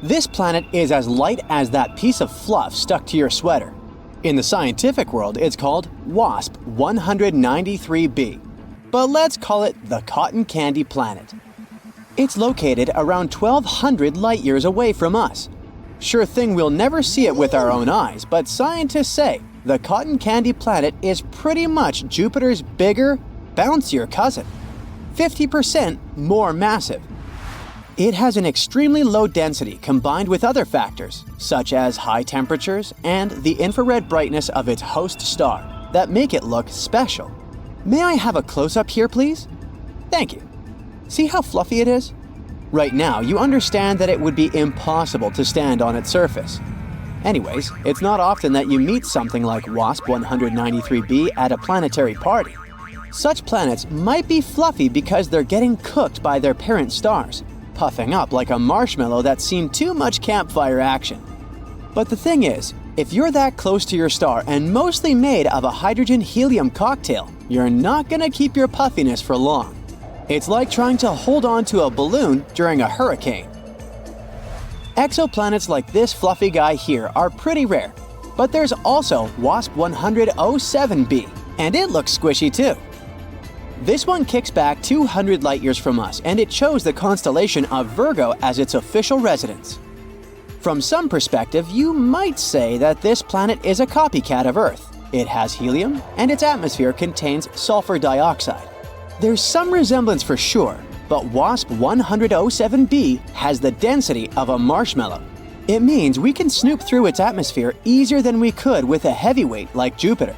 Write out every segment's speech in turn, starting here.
This planet is as light as that piece of fluff stuck to your sweater. In the scientific world, it's called WASP 193b, but let's call it the Cotton Candy Planet. It's located around 1,200 light-years away from us. Sure thing we'll never see it with our own eyes, but scientists say the Cotton Candy Planet is pretty much Jupiter's bigger, bouncier cousin, 50% more massive. It has an extremely low density combined with other factors, such as high temperatures and the infrared brightness of its host star, that make it look special. May I have a close-up here, please? Thank you. See how fluffy it is? Right now, you understand that it would be impossible to stand on its surface. Anyways, it's not often that you meet something like WASP 193b at a planetary party. Such planets might be fluffy because they're getting cooked by their parent stars, puffing up like a marshmallow that's seen too much campfire action. But the thing is, if you're that close to your star and mostly made of a hydrogen-helium cocktail, you're not gonna keep your puffiness for long. It's like trying to hold on to a balloon during a hurricane. Exoplanets like this fluffy guy here are pretty rare, but there's also WASP 100-07b, and it looks squishy too. This one kicks back 200 light-years from us, and it chose the constellation of Virgo as its official residence. From some perspective, you might say that this planet is a copycat of Earth. It has helium, and its atmosphere contains sulfur dioxide. There's some resemblance for sure, but WASP 100-07b has the density of a marshmallow. It means we can snoop through its atmosphere easier than we could with a heavyweight like Jupiter.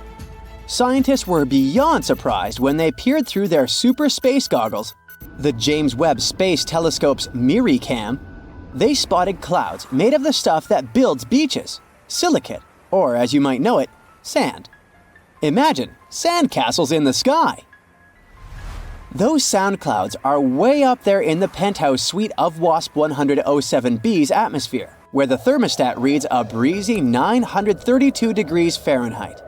Scientists were beyond surprised when they peered through their super space goggles, the James Webb Space Telescope's MIRI-cam. They spotted clouds made of the stuff that builds beaches, silicate, or as you might know it, sand. Imagine sandcastles in the sky! Those sound clouds are way up there in the penthouse suite of WASP 100-07b's atmosphere, where the thermostat reads a breezy 932 degrees Fahrenheit.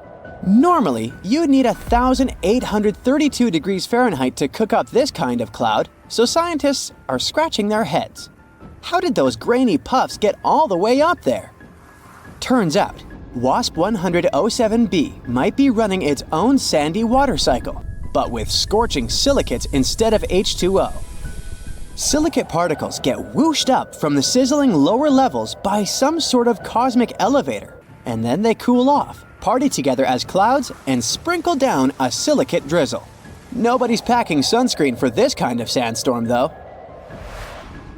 Normally, you'd need 1,832 degrees Fahrenheit to cook up this kind of cloud, so scientists are scratching their heads. How did those grainy puffs get all the way up there? Turns out, WASP 100-07b might be running its own sandy water cycle, but with scorching silicates instead of H2O. Silicate particles get whooshed up from the sizzling lower levels by some sort of cosmic elevator, and then they cool off, party together as clouds, and sprinkle down a silicate drizzle. Nobody's packing sunscreen for this kind of sandstorm, though.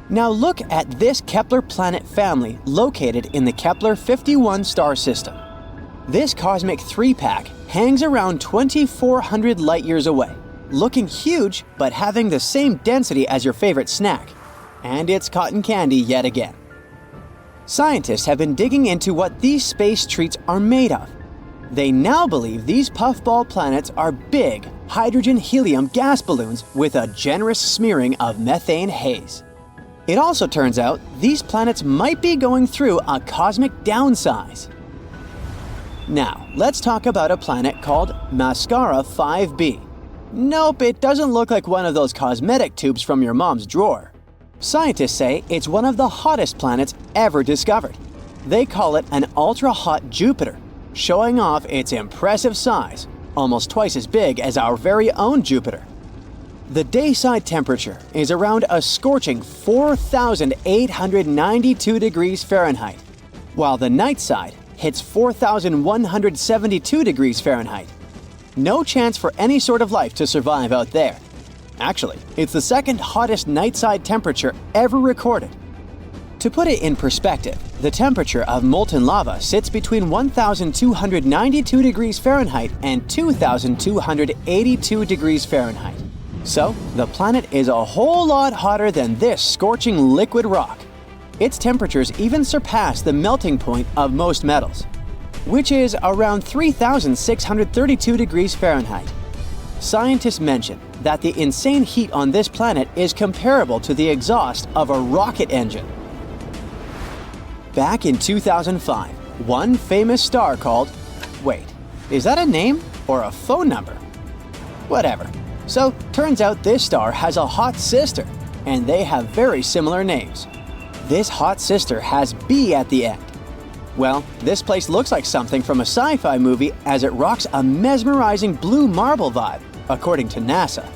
Now look at this Kepler planet family located in the Kepler 51 star system. This cosmic three-pack hangs around 2,400 light-years away, looking huge but having the same density as your favorite snack. And it's cotton candy yet again. Scientists have been digging into what these space treats are made of. They now believe these puffball planets are big hydrogen-helium gas balloons with a generous smearing of methane haze. It also turns out these planets might be going through a cosmic downsize. Now, let's talk about a planet called Mascara 5b. Nope, it doesn't look like one of those cosmetic tubes from your mom's drawer. Scientists say it's one of the hottest planets ever discovered. They call it an ultra-hot Jupiter, showing off its impressive size, almost twice as big as our very own Jupiter. The dayside temperature is around a scorching 4,892 degrees Fahrenheit, while the night side hits 4,172 degrees Fahrenheit. No chance for any sort of life to survive out there. Actually, it's the second hottest nightside temperature ever recorded. To put it in perspective, the temperature of molten lava sits between 1,292 degrees Fahrenheit and 2,282 degrees Fahrenheit. So, the planet is a whole lot hotter than this scorching liquid rock. Its temperatures even surpass the melting point of most metals, which is around 3,632 degrees Fahrenheit. Scientists mention that the insane heat on this planet is comparable to the exhaust of a rocket engine. Back in 2005, one famous star called... Wait, is that a name or a phone number? Whatever. So, turns out this star has a hot sister, and they have very similar names. this hot sister has B at the end. Well, this place looks like something from a sci-fi movie as it rocks a mesmerizing blue marble vibe, according to NASA.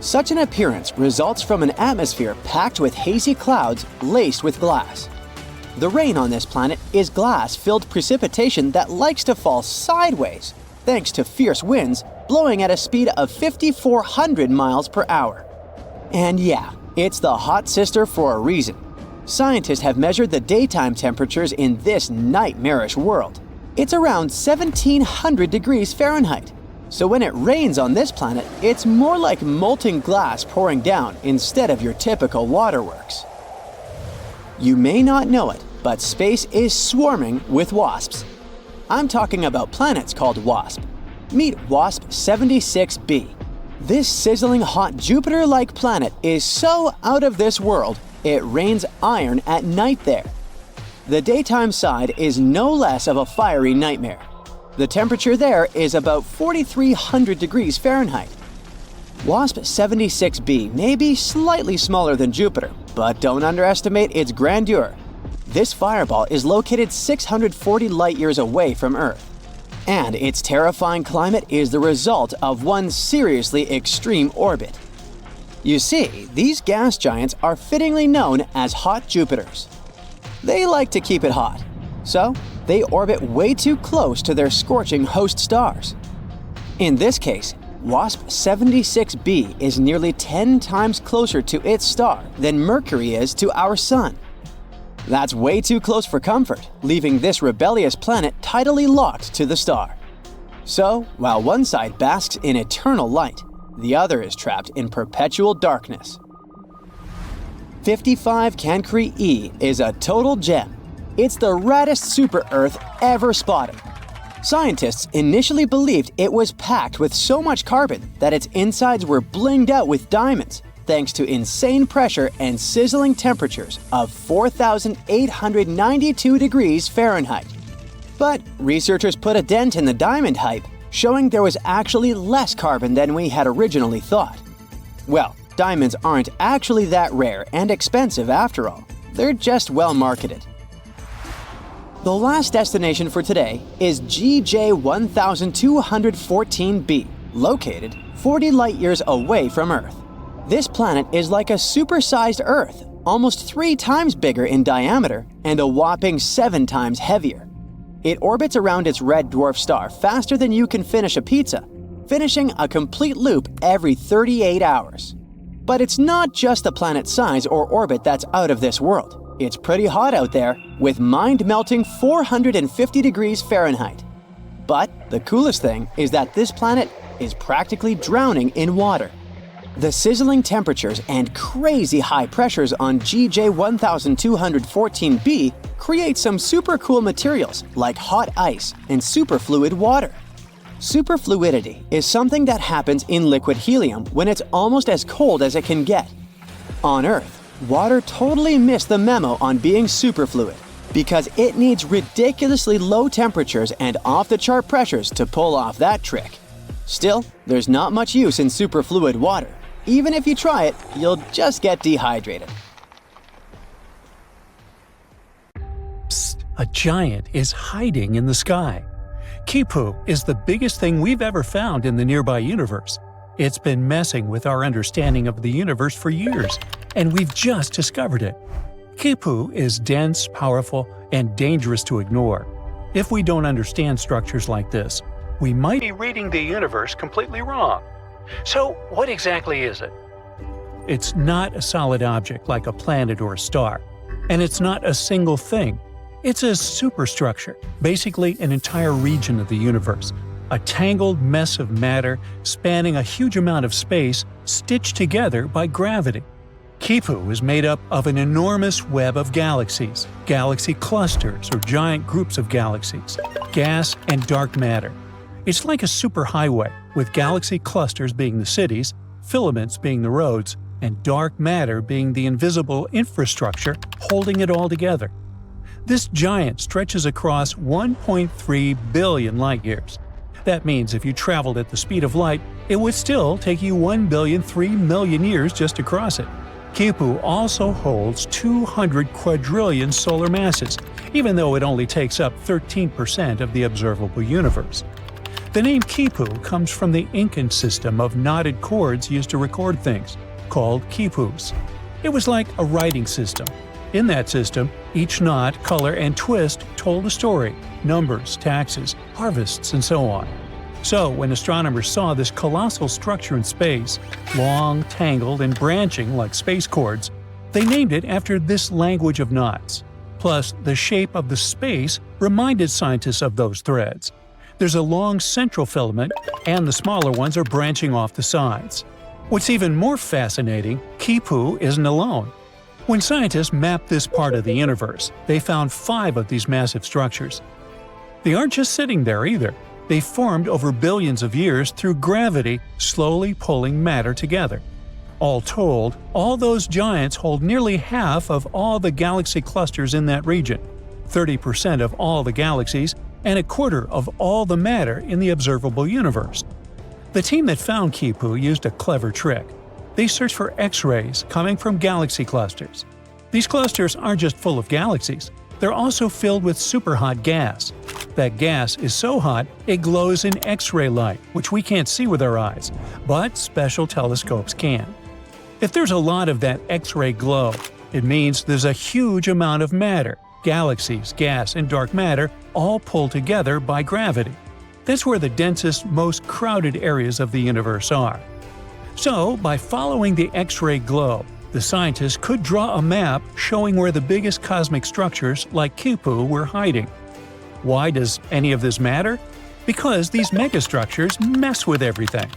Such an appearance results from an atmosphere packed with hazy clouds laced with glass. The rain on this planet is glass-filled precipitation that likes to fall sideways, thanks to fierce winds blowing at a speed of 5,400 miles per hour. And yeah, it's the hot sister for a reason. Scientists have measured the daytime temperatures in this nightmarish world. It's around 1,700 degrees Fahrenheit. So when it rains on this planet, it's more like molten glass pouring down instead of your typical waterworks. You may not know it, but space is swarming with WASPs. I'm talking about planets called WASP. Meet WASP 76b. This sizzling hot Jupiter-like planet is so out of this world, it rains iron at night there. The daytime side is no less of a fiery nightmare. The temperature there is about 4,300 degrees Fahrenheit. WASP 76b may be slightly smaller than Jupiter, but don't underestimate its grandeur. This fireball is located 640 light-years away from Earth. And its terrifying climate is the result of one seriously extreme orbit. You see, these gas giants are fittingly known as hot Jupiters. They like to keep it hot, so they orbit way too close to their scorching host stars. In this case, WASP 76b is nearly 10 times closer to its star than Mercury is to our Sun. That's way too close for comfort, leaving this rebellious planet tidally locked to the star. So, while one side basks in eternal light, the other is trapped in perpetual darkness. 55 Cancri E is a total gem. It's the raddest super-Earth ever spotted. Scientists initially believed it was packed with so much carbon that its insides were blinged out with diamonds, thanks to insane pressure and sizzling temperatures of 4,892 degrees Fahrenheit. But researchers put a dent in the diamond hype, showing there was actually less carbon than we had originally thought. Well, diamonds aren't actually that rare and expensive after all. They're just well marketed. The last destination for today is GJ 1214b, located 40 light-years away from Earth. This planet is like a supersized Earth, almost 3 times bigger in diameter and a whopping 7 times heavier. It orbits around its red dwarf star faster than you can finish a pizza, finishing a complete loop every 38 hours. But it's not just the planet's size or orbit that's out of this world. It's pretty hot out there, with mind-melting 450 degrees Fahrenheit. But the coolest thing is that this planet is practically drowning in water. The sizzling temperatures and crazy high pressures on GJ 1214b create some super cool materials like hot ice and superfluid water. Superfluidity is something that happens in liquid helium when it's almost as cold as it can get. On Earth, water totally missed the memo on being superfluid because it needs ridiculously low temperatures and off-the-chart pressures to pull off that trick. Still, there's not much use in superfluid water. Even if you try it, you'll just get dehydrated. Psst, a giant is hiding in the sky. Kipu is the biggest thing we've ever found in the nearby universe. It's been messing with our understanding of the universe for years, and we've just discovered it. Kipu is dense, powerful, and dangerous to ignore. If we don't understand structures like this, we might be reading the universe completely wrong. So, what exactly is it? It's not a solid object like a planet or a star, and it's not a single thing. It's a superstructure, basically an entire region of the universe, a tangled mess of matter spanning a huge amount of space stitched together by gravity. Kipu is made up of an enormous web of galaxies, galaxy clusters or giant groups of galaxies, gas and dark matter. It's like a superhighway, with galaxy clusters being the cities, filaments being the roads, and dark matter being the invisible infrastructure holding it all together. This giant stretches across 1.3 billion light-years. That means if you traveled at the speed of light, it would still take you 1,003,000,000 years just to cross it. Kipu also holds 200 quadrillion solar masses, even though it only takes up 13% of the observable universe. The name Kipu comes from the Incan system of knotted cords used to record things, called quipus. It was like a writing system. In that system, each knot, color, and twist told a story: numbers, taxes, harvests, and so on. So, when astronomers saw this colossal structure in space, long, tangled, and branching like space cords, they named it after this language of knots. Plus, the shape of the space reminded scientists of those threads. There's a long central filament, and the smaller ones are branching off the sides. What's even more fascinating, Kipu isn't alone. When scientists mapped this part of the universe, they found 5 of these massive structures. They aren't just sitting there either. They formed over billions of years through gravity slowly pulling matter together. All told, all those giants hold nearly half of all the galaxy clusters in that region, 30% of all the galaxies, and a quarter of all the matter in the observable universe. The team that found Kipu used a clever trick. They searched for X-rays coming from galaxy clusters. These clusters aren't just full of galaxies, they're also filled with superhot gas. That gas is so hot it glows in X-ray light, which we can't see with our eyes, but special telescopes can. If there's a lot of that X-ray glow, it means there's a huge amount of matter, galaxies, gas, and dark matter all pulled together by gravity. That's where the densest, most crowded areas of the universe are. So, by following the X-ray glow, the scientists could draw a map showing where the biggest cosmic structures like Kipu were hiding. Why does any of this matter? Because these megastructures mess with everything.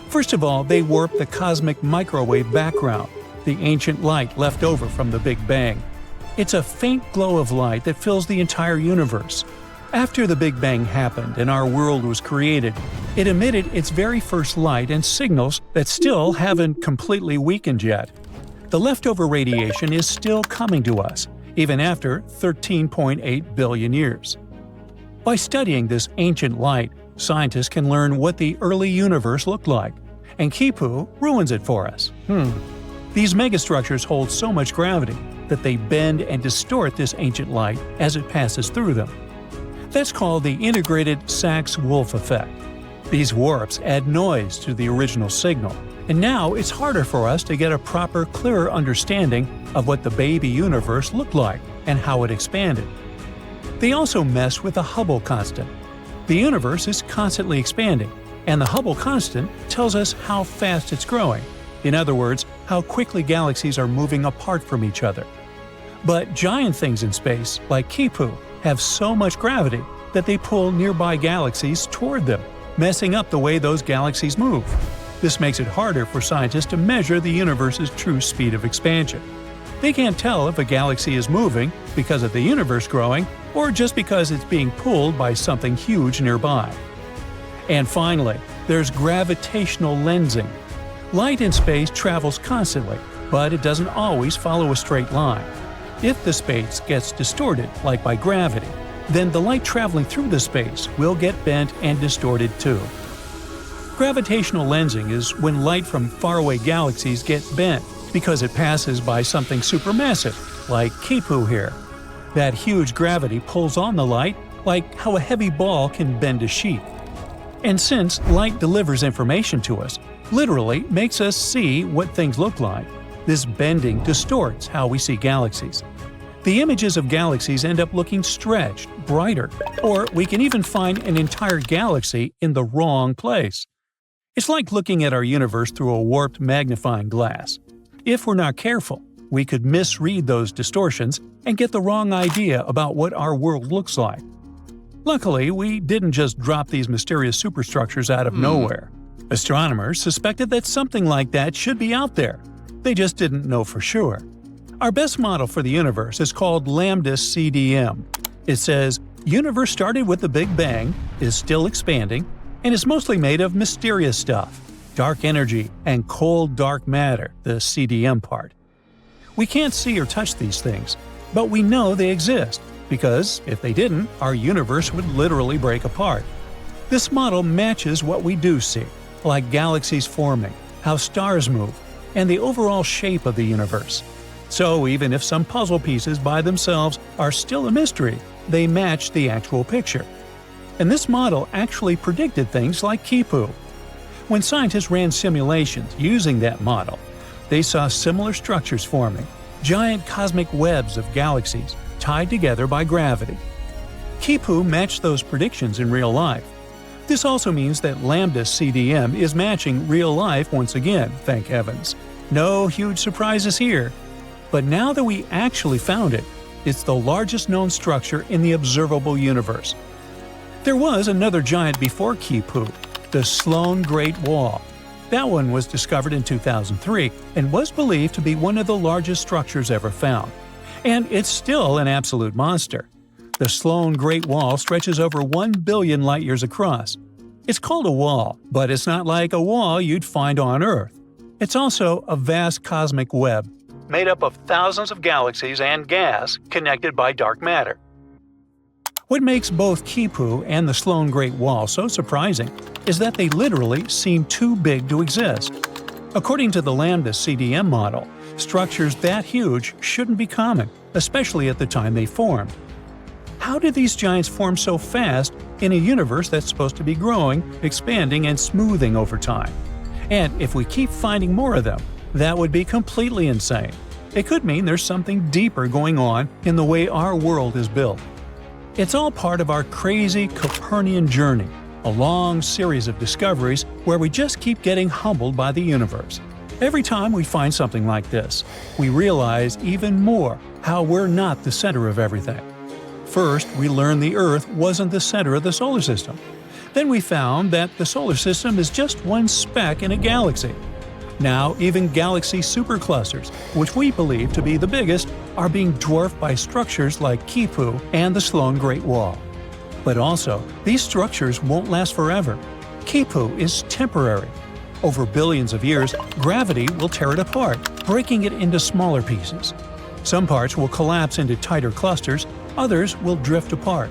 First of all, they warp the cosmic microwave background, the ancient light left over from the Big Bang. It's a faint glow of light that fills the entire universe. After the Big Bang happened and our world was created, it emitted its very first light and signals that still haven't completely weakened yet. The leftover radiation is still coming to us, even after 13.8 billion years. By studying this ancient light, scientists can learn what the early universe looked like, and Kipu ruins it for us. These megastructures hold so much gravity that they bend and distort this ancient light as it passes through them. That's called the integrated Sachs-Wolf effect. These warps add noise to the original signal, and now it's harder for us to get a proper, clearer understanding of what the baby universe looked like and how it expanded. They also mess with the Hubble constant. The universe is constantly expanding, and the Hubble constant tells us how fast it's growing. In other words, how quickly galaxies are moving apart from each other. But giant things in space, like Kipu, have so much gravity that they pull nearby galaxies toward them, messing up the way those galaxies move. This makes it harder for scientists to measure the universe's true speed of expansion. They can't tell if a galaxy is moving because of the universe growing or just because it's being pulled by something huge nearby. And finally, there's gravitational lensing. Light in space travels constantly, but it doesn't always follow a straight line. If the space gets distorted, like by gravity, then the light traveling through the space will get bent and distorted too. Gravitational lensing is when light from faraway galaxies gets bent because it passes by something supermassive, like Kipu here. That huge gravity pulls on the light, like how a heavy ball can bend a sheet. And since light delivers information to us, literally makes us see what things look like, this bending distorts how we see galaxies. The images of galaxies end up looking stretched, brighter, or we can even find an entire galaxy in the wrong place. It's like looking at our universe through a warped magnifying glass. If we're not careful, we could misread those distortions and get the wrong idea about what our world looks like. Luckily, we didn't just drop these mysterious superstructures out of nowhere. Astronomers suspected that something like that should be out there. They just didn't know for sure. Our best model for the universe is called Lambda CDM. It says, universe started with the Big Bang, is still expanding, and is mostly made of mysterious stuff, dark energy, and cold dark matter, the CDM part. We can't see or touch these things, but we know they exist, because if they didn't, our universe would literally break apart. This model matches what we do see, like galaxies forming, how stars move, and the overall shape of the universe. So even if some puzzle pieces by themselves are still a mystery, they match the actual picture. And this model actually predicted things like Kipu. When scientists ran simulations using that model, they saw similar structures forming, giant cosmic webs of galaxies tied together by gravity. Kipu matched those predictions in real life. This also means that Lambda CDM is matching real life once again, thank heavens. No huge surprises here. But now that we actually found it, it's the largest known structure in the observable universe. There was another giant before Kipu, the Sloan Great Wall. That one was discovered in 2003 and was believed to be one of the largest structures ever found. And it's still an absolute monster. The Sloan Great Wall stretches over 1 billion light-years across. It's called a wall, but it's not like a wall you'd find on Earth. It's also a vast cosmic web, made up of thousands of galaxies and gas connected by dark matter. What makes both Kipu and the Sloan Great Wall so surprising is that they literally seem too big to exist. According to the Lambda CDM model, structures that huge shouldn't be common, especially at the time they formed. How did these giants form so fast in a universe that's supposed to be growing, expanding, and smoothing over time? And if we keep finding more of them, that would be completely insane. It could mean there's something deeper going on in the way our world is built. It's all part of our crazy Copernican journey, a long series of discoveries where we just keep getting humbled by the universe. Every time we find something like this, we realize even more how we're not the center of everything. First, we learned the Earth wasn't the center of the solar system. Then we found that the solar system is just one speck in a galaxy. Now, even galaxy superclusters, which we believe to be the biggest, are being dwarfed by structures like Kipu and the Sloan Great Wall. But also, these structures won't last forever. Kipu is temporary. Over billions of years, gravity will tear it apart, breaking it into smaller pieces. Some parts will collapse into tighter clusters, others will drift apart.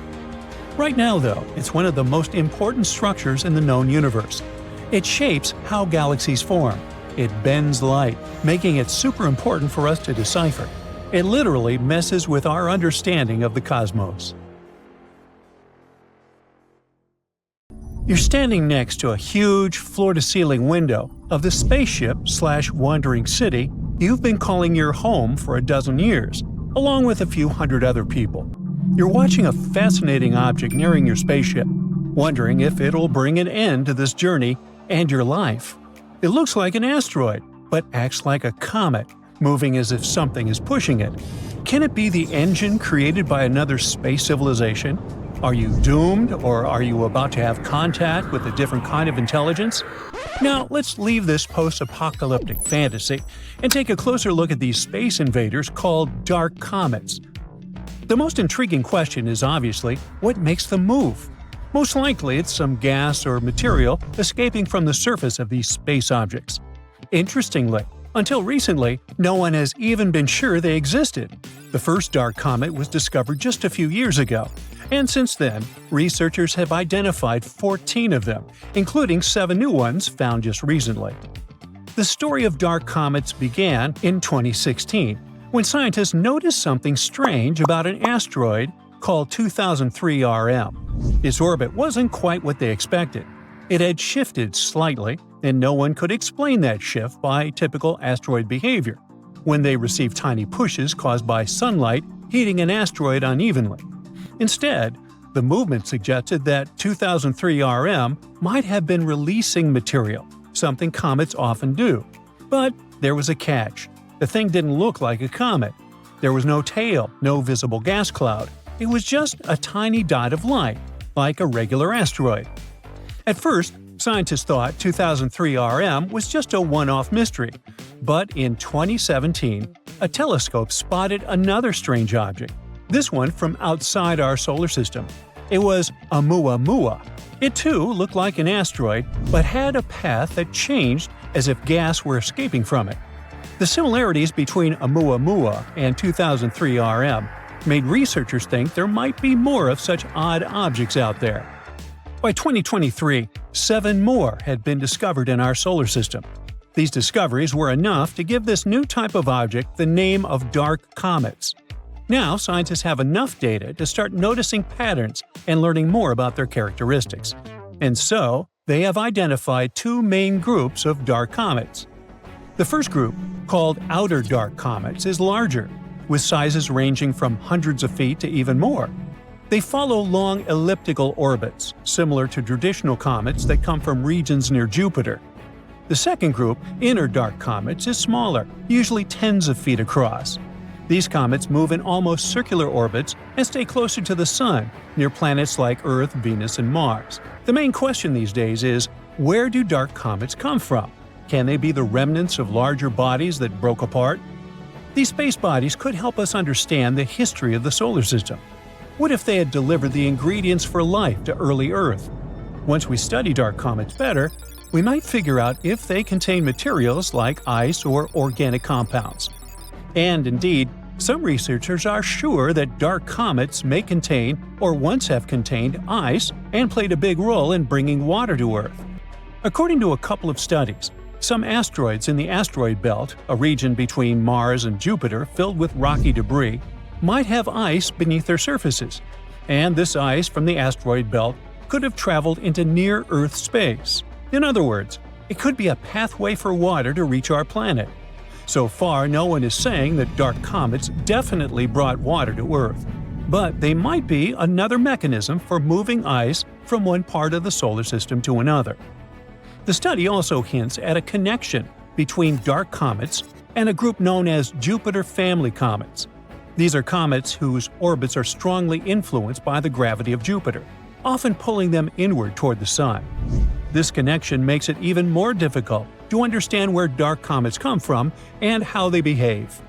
Right now, though, it's one of the most important structures in the known universe. It shapes how galaxies form. It bends light, making it super important for us to decipher. It literally messes with our understanding of the cosmos. You're standing next to a huge floor-to-ceiling window of the spaceship/wandering city you've been calling your home for a dozen years, along with a few hundred other people. You're watching a fascinating object nearing your spaceship, wondering if it'll bring an end to this journey and your life. It looks like an asteroid, but acts like a comet, moving as if something is pushing it. Can it be the engine created by another space civilization? Are you doomed, or are you about to have contact with a different kind of intelligence? Now, let's leave this post-apocalyptic fantasy and take a closer look at these space invaders called dark comets. The most intriguing question is obviously, what makes them move? Most likely it's some gas or material escaping from the surface of these space objects. Interestingly, until recently, no one has even been sure they existed. The first dark comet was discovered just a few years ago, and since then, researchers have identified 14 of them, including 7 new ones found just recently. The story of dark comets began in 2016, when scientists noticed something strange about an asteroid called 2003 RM. Its orbit wasn't quite what they expected. It had shifted slightly, and no one could explain that shift by typical asteroid behavior, when they received tiny pushes caused by sunlight heating an asteroid unevenly. Instead, the movement suggested that 2003 RM might have been releasing material, something comets often do. But there was a catch. The thing didn't look like a comet. There was no tail, no visible gas cloud. It was just a tiny dot of light, like a regular asteroid. At first, scientists thought 2003 RM was just a one-off mystery. But in 2017, a telescope spotted another strange object, this one from outside our solar system. It was Oumuamua. It too looked like an asteroid, but had a path that changed as if gas were escaping from it. The similarities between Oumuamua and 2003 RM made researchers think there might be more of such odd objects out there. By 2023, 7 more had been discovered in our solar system. These discoveries were enough to give this new type of object the name of dark comets. Now, scientists have enough data to start noticing patterns and learning more about their characteristics. And so, they have identified two main groups of dark comets. The first group, called outer dark comets, is larger, with sizes ranging from hundreds of feet to even more. They follow long elliptical orbits, similar to traditional comets that come from regions near Jupiter. The second group, inner dark comets, is smaller, usually tens of feet across. These comets move in almost circular orbits and stay closer to the Sun, near planets like Earth, Venus, and Mars. The main question these days is, where do dark comets come from? Can they be the remnants of larger bodies that broke apart? These space bodies could help us understand the history of the solar system. What if they had delivered the ingredients for life to early Earth? Once we study dark comets better, we might figure out if they contain materials like ice or organic compounds. And indeed, some researchers are sure that dark comets may contain or once have contained ice and played a big role in bringing water to Earth. According to a couple of studies, some asteroids in the asteroid belt, a region between Mars and Jupiter filled with rocky debris, might have ice beneath their surfaces, and this ice from the asteroid belt could have traveled into near-Earth space. In other words, it could be a pathway for water to reach our planet. So far, no one is saying that dark comets definitely brought water to Earth, but they might be another mechanism for moving ice from one part of the solar system to another. The study also hints at a connection between dark comets and a group known as Jupiter family comets. These are comets whose orbits are strongly influenced by the gravity of Jupiter, often pulling them inward toward the Sun. This connection makes it even more difficult to understand where dark comets come from and how they behave.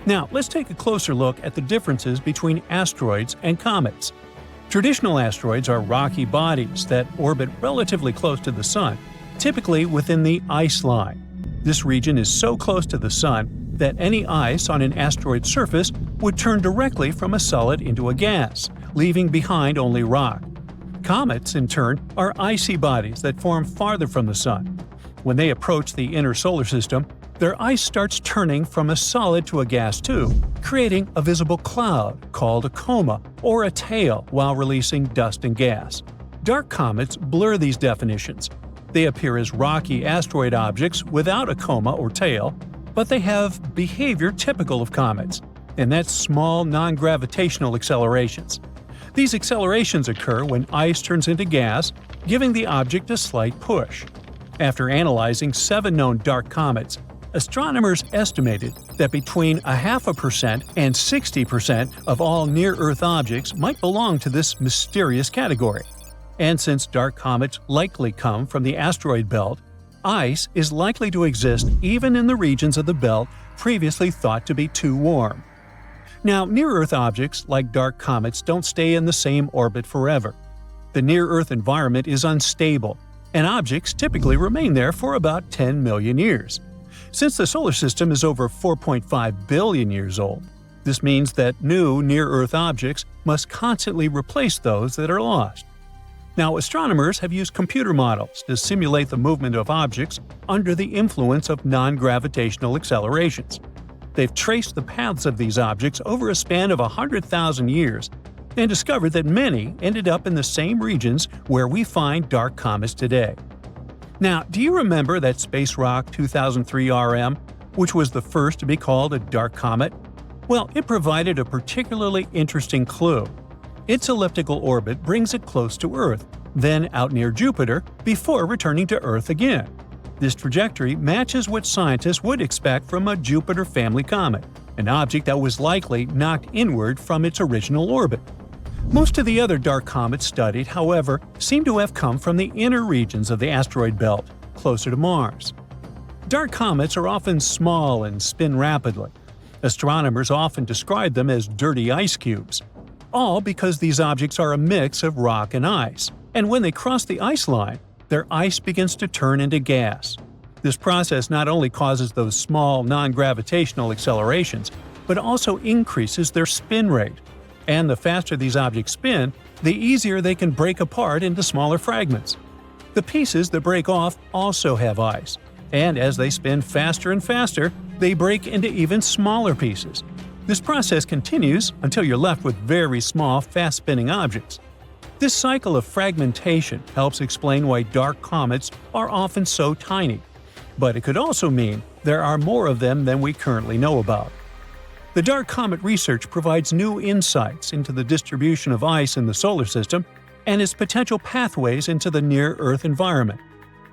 Now, let's take a closer look at the differences between asteroids and comets. Traditional asteroids are rocky bodies that orbit relatively close to the Sun, typically within the ice line. This region is so close to the Sun that any ice on an asteroid's surface would turn directly from a solid into a gas, leaving behind only rock. Comets, in turn, are icy bodies that form farther from the Sun. When they approach the inner solar system, their ice starts turning from a solid to a gas tube, creating a visible cloud called a coma or a tail while releasing dust and gas. Dark comets blur these definitions. They appear as rocky asteroid objects without a coma or tail, but they have behavior typical of comets, and that's small non-gravitational accelerations. These accelerations occur when ice turns into gas, giving the object a slight push. After analyzing 7 known dark comets, astronomers estimated that between 0.5% and 60% of all near-Earth objects might belong to this mysterious category. And since dark comets likely come from the asteroid belt, ice is likely to exist even in the regions of the belt previously thought to be too warm. Now, near-Earth objects like dark comets don't stay in the same orbit forever. The near-Earth environment is unstable, and objects typically remain there for about 10 million years. Since the solar system is over 4.5 billion years old, this means that new near-Earth objects must constantly replace those that are lost. Now, astronomers have used computer models to simulate the movement of objects under the influence of non-gravitational accelerations. They've traced the paths of these objects over a span of 100,000 years and discovered that many ended up in the same regions where we find dark comets today. Now, do you remember that space rock 2003 RM, which was the first to be called a dark comet? Well, it provided a particularly interesting clue. Its elliptical orbit brings it close to Earth, then out near Jupiter, before returning to Earth again. This trajectory matches what scientists would expect from a Jupiter family comet, an object that was likely knocked inward from its original orbit. Most of the other dark comets studied, however, seem to have come from the inner regions of the asteroid belt, closer to Mars. Dark comets are often small and spin rapidly. Astronomers often describe them as dirty ice cubes, all because these objects are a mix of rock and ice, and when they cross the ice line, their ice begins to turn into gas. This process not only causes those small non-gravitational accelerations, but also increases their spin rate. And the faster these objects spin, the easier they can break apart into smaller fragments. The pieces that break off also have ice, And as they spin faster and faster, they break into even smaller pieces. This process continues until you're left with very small, fast-spinning objects. This cycle of fragmentation helps explain why dark comets are often so tiny. But it could also mean there are more of them than we currently know about. The dark comet research provides new insights into the distribution of ice in the solar system and its potential pathways into the near-Earth environment.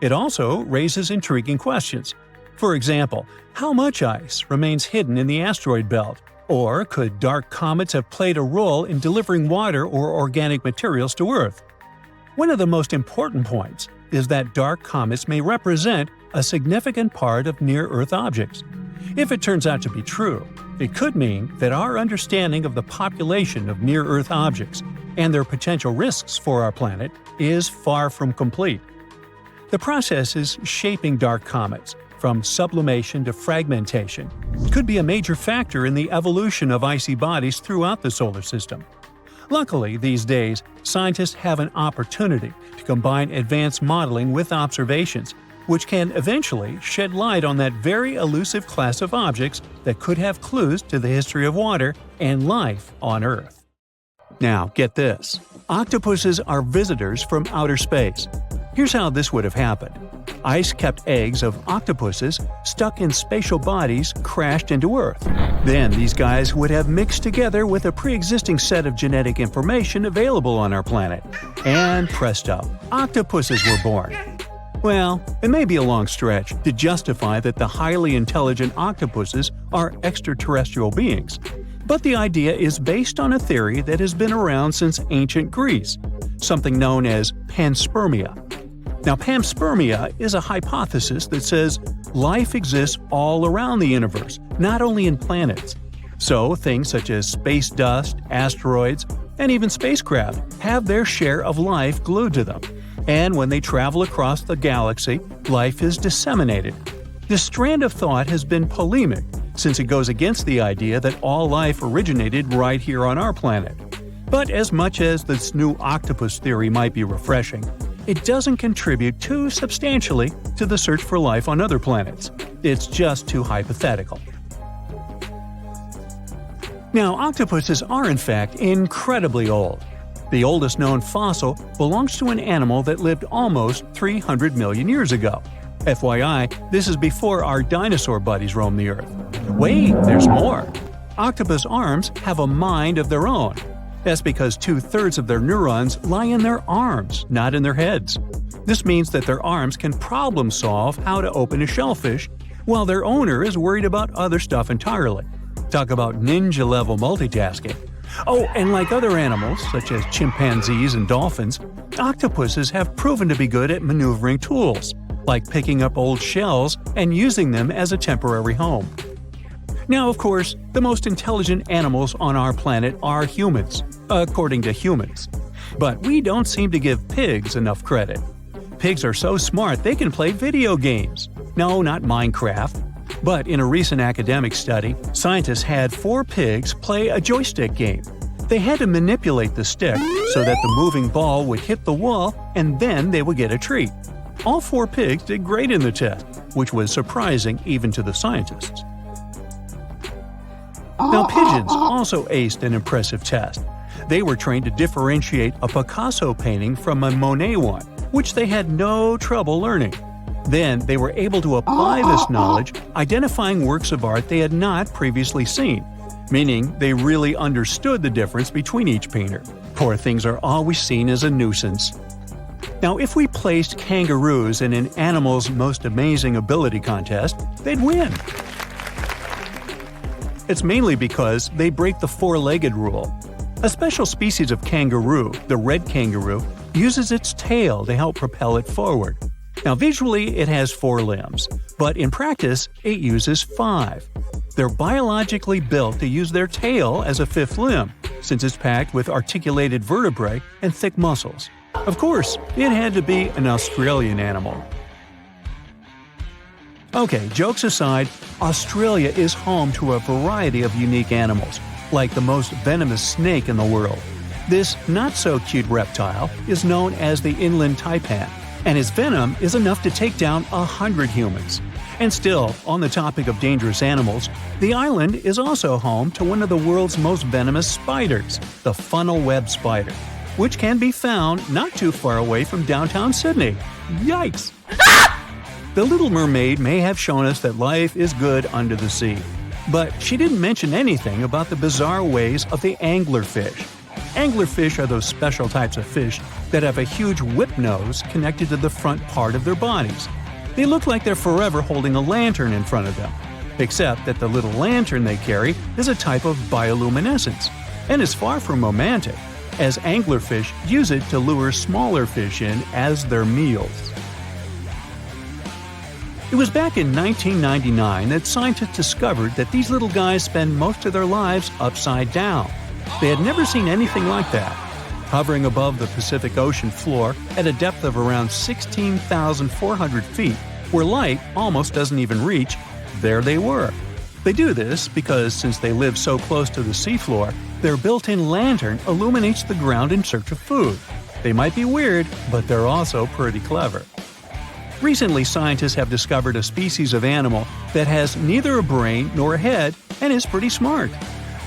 It also raises intriguing questions. For example, how much ice remains hidden in the asteroid belt? Or could dark comets have played a role in delivering water or organic materials to Earth? One of the most important points is that dark comets may represent a significant part of near-Earth objects. If it turns out to be true, it could mean that our understanding of the population of near-Earth objects and their potential risks for our planet is far from complete. The processes shaping dark comets, from sublimation to fragmentation, could be a major factor in the evolution of icy bodies throughout the solar system. Luckily, these days, scientists have an opportunity to combine advanced modeling with observations, which can eventually shed light on that very elusive class of objects that could have clues to the history of water and life on Earth. Now, get this. Octopuses are visitors from outer space. Here's how this would have happened. Ice kept eggs of octopuses stuck in spatial bodies crashed into Earth. Then these guys would have mixed together with a pre-existing set of genetic information available on our planet. And presto, octopuses were born. Well, it may be a long stretch to justify that the highly intelligent octopuses are extraterrestrial beings. But the idea is based on a theory that has been around since ancient Greece, something known as panspermia. Now, panspermia is a hypothesis that says life exists all around the universe, not only in planets. So, things such as space dust, asteroids, and even spacecraft have their share of life glued to them. And when they travel across the galaxy, life is disseminated. This strand of thought has been polemic, since it goes against the idea that all life originated right here on our planet. But as much as this new octopus theory might be refreshing, it doesn't contribute too substantially to the search for life on other planets. It's just too hypothetical. Now, octopuses are in fact incredibly old. The oldest known fossil belongs to an animal that lived almost 300 million years ago. FYI, this is before our dinosaur buddies roamed the Earth. Wait, there's more! Octopus arms have a mind of their own. That's because 2/3 of their neurons lie in their arms, not in their heads. This means that their arms can problem solve how to open a shellfish, while their owner is worried about other stuff entirely. Talk about ninja-level multitasking. Oh, and like other animals, such as chimpanzees and dolphins, octopuses have proven to be good at maneuvering tools, like picking up old shells and using them as a temporary home. Now, of course, the most intelligent animals on our planet are humans, according to humans. But we don't seem to give pigs enough credit. Pigs are so smart they can play video games. No, not Minecraft. But in a recent academic study, scientists had 4 pigs play a joystick game. They had to manipulate the stick so that the moving ball would hit the wall and then they would get a treat. All 4 pigs did great in the test, which was surprising even to the scientists. Now, pigeons also aced an impressive test. They were trained to differentiate a Picasso painting from a Monet one, which they had no trouble learning. Then they were able to apply this knowledge, identifying works of art they had not previously seen, meaning they really understood the difference between each painter. Poor things are always seen as a nuisance. Now, if we placed kangaroos in an Animal's Most Amazing Ability contest, they'd win. It's mainly because they break the 4-legged rule. A special species of kangaroo, the red kangaroo, uses its tail to help propel it forward. Now, visually, it has 4 limbs, but in practice, it uses 5. They're biologically built to use their tail as a 5th limb, since it's packed with articulated vertebrae and thick muscles. Of course, it had to be an Australian animal. Okay, jokes aside, Australia is home to a variety of unique animals, like the most venomous snake in the world. This not-so-cute reptile is known as the inland taipan. and his venom is enough to take down 100 humans. And still, on the topic of dangerous animals, the island is also home to one of the world's most venomous spiders, the funnel web spider, which can be found not too far away from downtown Sydney. Yikes! The Little Mermaid may have shown us that life is good under the sea, but she didn't mention anything about the bizarre ways of the anglerfish. Anglerfish are those special types of fish that have a huge whip nose connected to the front part of their bodies. They look like they're forever holding a lantern in front of them, except that the little lantern they carry is a type of bioluminescence, and is far from romantic, as anglerfish use it to lure smaller fish in as their meals. It was back in 1999 that scientists discovered that these little guys spend most of their lives upside down. They had never seen anything like that. Hovering above the Pacific Ocean floor at a depth of around 16,400 feet, where light almost doesn't even reach, there they were. They do this because since they live so close to the seafloor, their built-in lantern illuminates the ground in search of food. They might be weird, but they're also pretty clever. Recently, scientists have discovered a species of animal that has neither a brain nor a head and is pretty smart.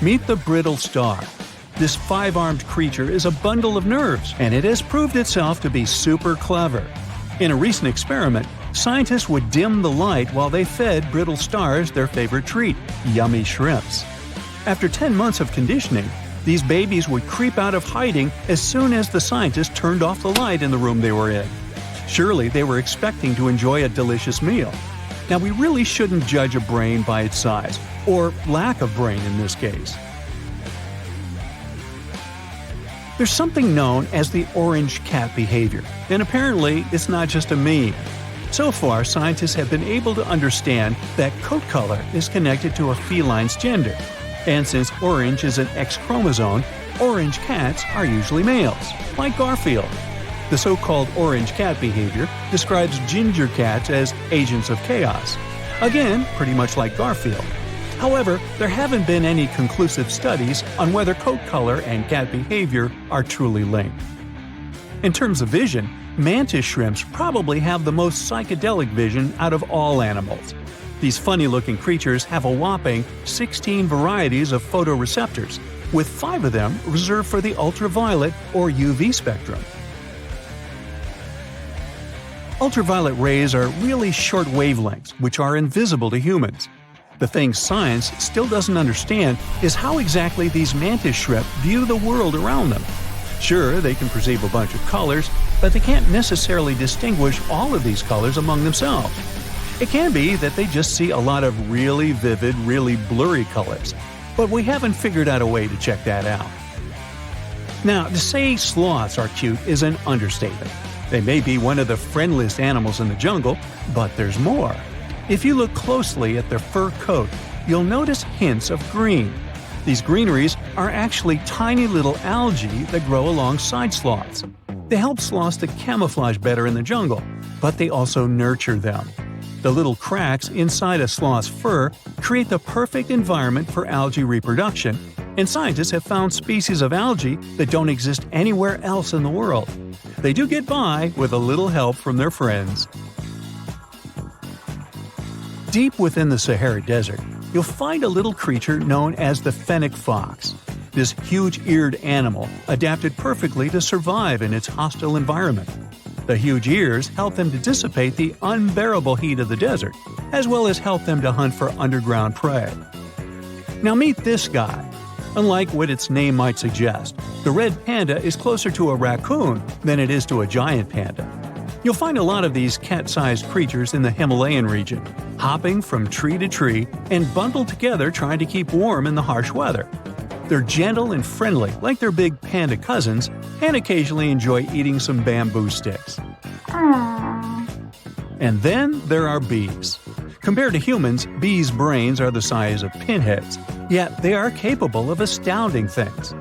Meet the brittle star. This 5-armed creature is a bundle of nerves, and it has proved itself to be super clever. In a recent experiment, scientists would dim the light while they fed brittle stars their favorite treat, yummy shrimps. After 10 months of conditioning, these babies would creep out of hiding as soon as the scientists turned off the light in the room they were in. Surely they were expecting to enjoy a delicious meal. Now, we really shouldn't judge a brain by its size, or lack of brain in this case. There's something known as the orange cat behavior, and apparently it's not just a meme. So far, scientists have been able to understand that coat color is connected to a feline's gender. And since orange is an X chromosome, orange cats are usually males, like Garfield. The so-called orange cat behavior describes ginger cats as agents of chaos. Again, pretty much like Garfield. However, there haven't been any conclusive studies on whether coat color and cat behavior are truly linked. In terms of vision, mantis shrimps probably have the most psychedelic vision out of all animals. These funny-looking creatures have a whopping 16 varieties of photoreceptors, with 5 of them reserved for the ultraviolet or UV spectrum. Ultraviolet rays are really short wavelengths, which are invisible to humans. The thing science still doesn't understand is how exactly these mantis shrimp view the world around them. Sure, they can perceive a bunch of colors, but they can't necessarily distinguish all of these colors among themselves. It can be that they just see a lot of really vivid, really blurry colors, but we haven't figured out a way to check that out. Now, to say sloths are cute is an understatement. They may be one of the friendliest animals in the jungle, but there's more. If you look closely at their fur coat, you'll notice hints of green. These greeneries are actually tiny little algae that grow alongside sloths. They help sloths to camouflage better in the jungle, but they also nurture them. The little cracks inside a sloth's fur create the perfect environment for algae reproduction, and scientists have found species of algae that don't exist anywhere else in the world. They do get by with a little help from their friends. Deep within the Sahara Desert, you'll find a little creature known as the fennec fox. This huge-eared animal adapted perfectly to survive in its hostile environment. The huge ears help them to dissipate the unbearable heat of the desert, as well as help them to hunt for underground prey. Now meet this guy. Unlike what its name might suggest, the red panda is closer to a raccoon than it is to a giant panda. You'll find a lot of these cat-sized creatures in the Himalayan region, hopping from tree to tree and bundled together trying to keep warm in the harsh weather. They're gentle and friendly like their big panda cousins, and occasionally enjoy eating some bamboo sticks. And then there are bees. Compared to humans, bees' brains are the size of pinheads, yet they are capable of astounding things.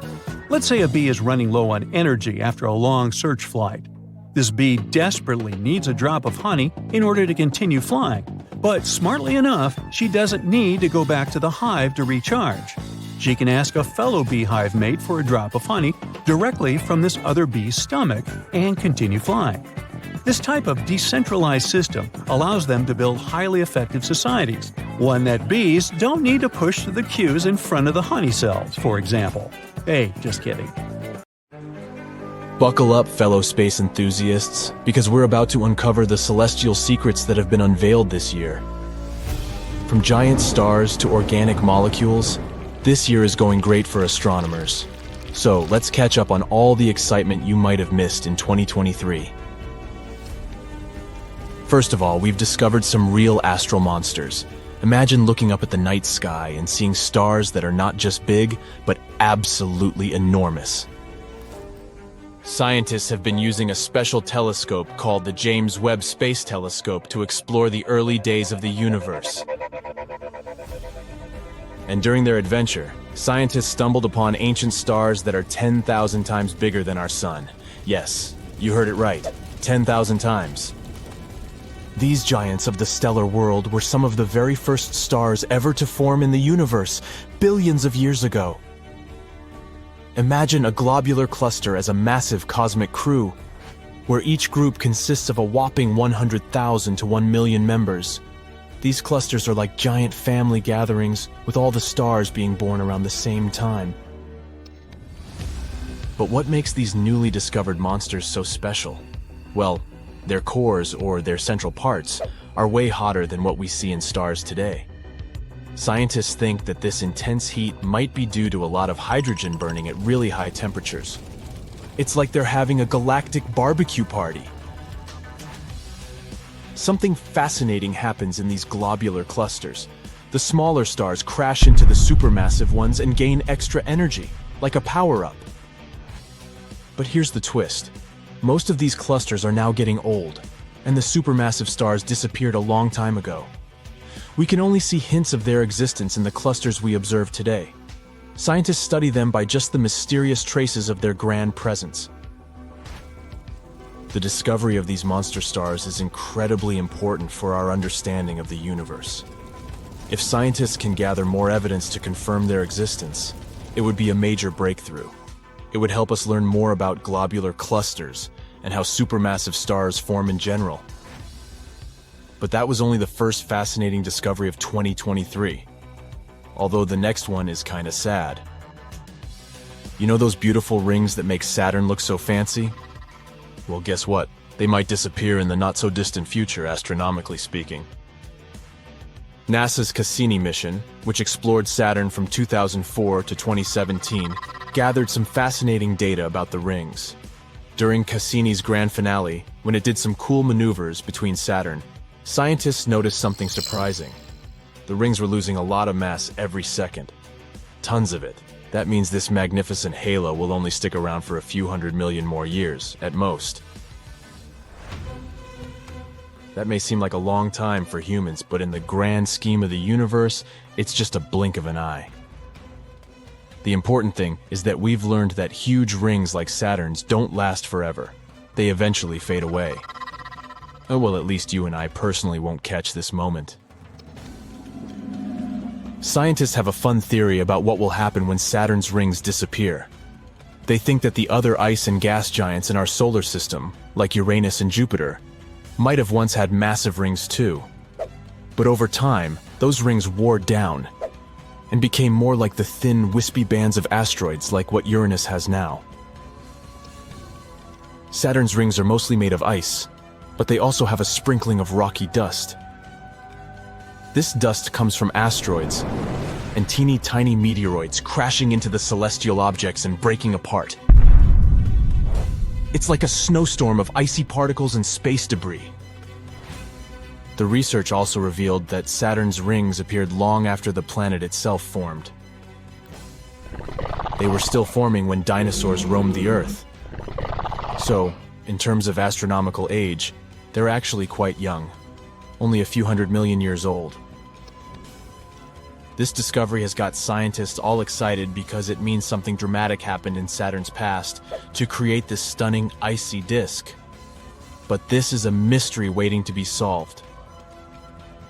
Let's say a bee is running low on energy after a long search flight. This bee desperately needs a drop of honey in order to continue flying, but smartly enough, she doesn't need to go back to the hive to recharge. She can ask a fellow beehive mate for a drop of honey directly from this other bee's stomach and continue flying. This type of decentralized system allows them to build highly effective societies, one that bees don't need to push the queues in front of the honey cells, for example. Hey, just kidding. Buckle up, fellow space enthusiasts, because we're about to uncover the celestial secrets that have been unveiled this year. From giant stars to organic molecules, this year is going great for astronomers. So let's catch up on all the excitement you might have missed in 2023. First of all, we've discovered some real astral monsters. Imagine looking up at the night sky and seeing stars that are not just big, but absolutely enormous. Scientists have been using a special telescope called the James Webb Space Telescope to explore the early days of the universe. And during their adventure, scientists stumbled upon ancient stars that are 10,000 times bigger than our sun. Yes, you heard it right, 10,000 times. These giants of the stellar world were some of the very first stars ever to form in the universe, billions of years ago. Imagine a globular cluster as a massive cosmic crew, where each group consists of a whopping 100,000 to 1 million members. These clusters are like giant family gatherings, with all the stars being born around the same time. But what makes these newly discovered monsters so special? Well, their cores, or their central parts, are way hotter than what we see in stars today. Scientists think that this intense heat might be due to a lot of hydrogen burning at really high temperatures. It's like they're having a galactic barbecue party. Something fascinating happens in these globular clusters. The smaller stars crash into the supermassive ones and gain extra energy, like a power-up. But here's the twist. Most of these clusters are now getting old, and the supermassive stars disappeared a long time ago. We can only see hints of their existence in the clusters we observe today. Scientists study them by just the mysterious traces of their grand presence. The discovery of these monster stars is incredibly important for our understanding of the universe. If scientists can gather more evidence to confirm their existence, it would be a major breakthrough. It would help us learn more about globular clusters and how supermassive stars form in general. But that was only the first fascinating discovery of 2023. Although the next one is kinda sad. You know those beautiful rings that make Saturn look so fancy? Well, guess what? They might disappear in the not-so-distant future, astronomically speaking. NASA's Cassini mission, which explored Saturn from 2004 to 2017, gathered some fascinating data about the rings. During Cassini's grand finale, when it did some cool maneuvers between Saturn, scientists noticed something surprising. The rings were losing a lot of mass every second. Tons of it. That means this magnificent halo will only stick around for a few 100 million more years, at most. That may seem like a long time for humans, but in the grand scheme of the universe, it's just a blink of an eye. The important thing is that we've learned that huge rings like Saturn's don't last forever. They eventually fade away. Oh, well, at least you and I personally won't catch this moment. Scientists have a fun theory about what will happen when Saturn's rings disappear. They think that the other ice and gas giants in our solar system, like Uranus and Jupiter, might have once had massive rings too. But over time, those rings wore down and became more like the thin, wispy bands of asteroids like what Uranus has now. Saturn's rings are mostly made of ice, but they also have a sprinkling of rocky dust. This dust comes from asteroids and teeny tiny meteoroids crashing into the celestial objects and breaking apart. It's like a snowstorm of icy particles and space debris. The research also revealed that Saturn's rings appeared long after the planet itself formed. They were still forming when dinosaurs roamed the Earth. So, in terms of astronomical age, they're actually quite young, only a few 100 million years old. This discovery has got scientists all excited because it means something dramatic happened in Saturn's past to create this stunning icy disk. But this is a mystery waiting to be solved.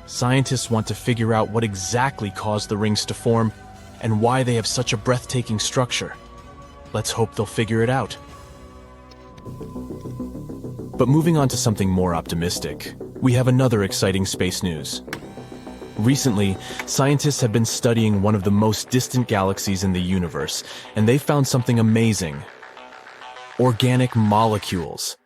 Scientists want to figure out what exactly caused the rings to form and why they have such a breathtaking structure. Let's hope they'll figure it out. But moving on to something more optimistic, we have another exciting space news. Recently, scientists have been studying one of the most distant galaxies in the universe, and they found something amazing: organic molecules.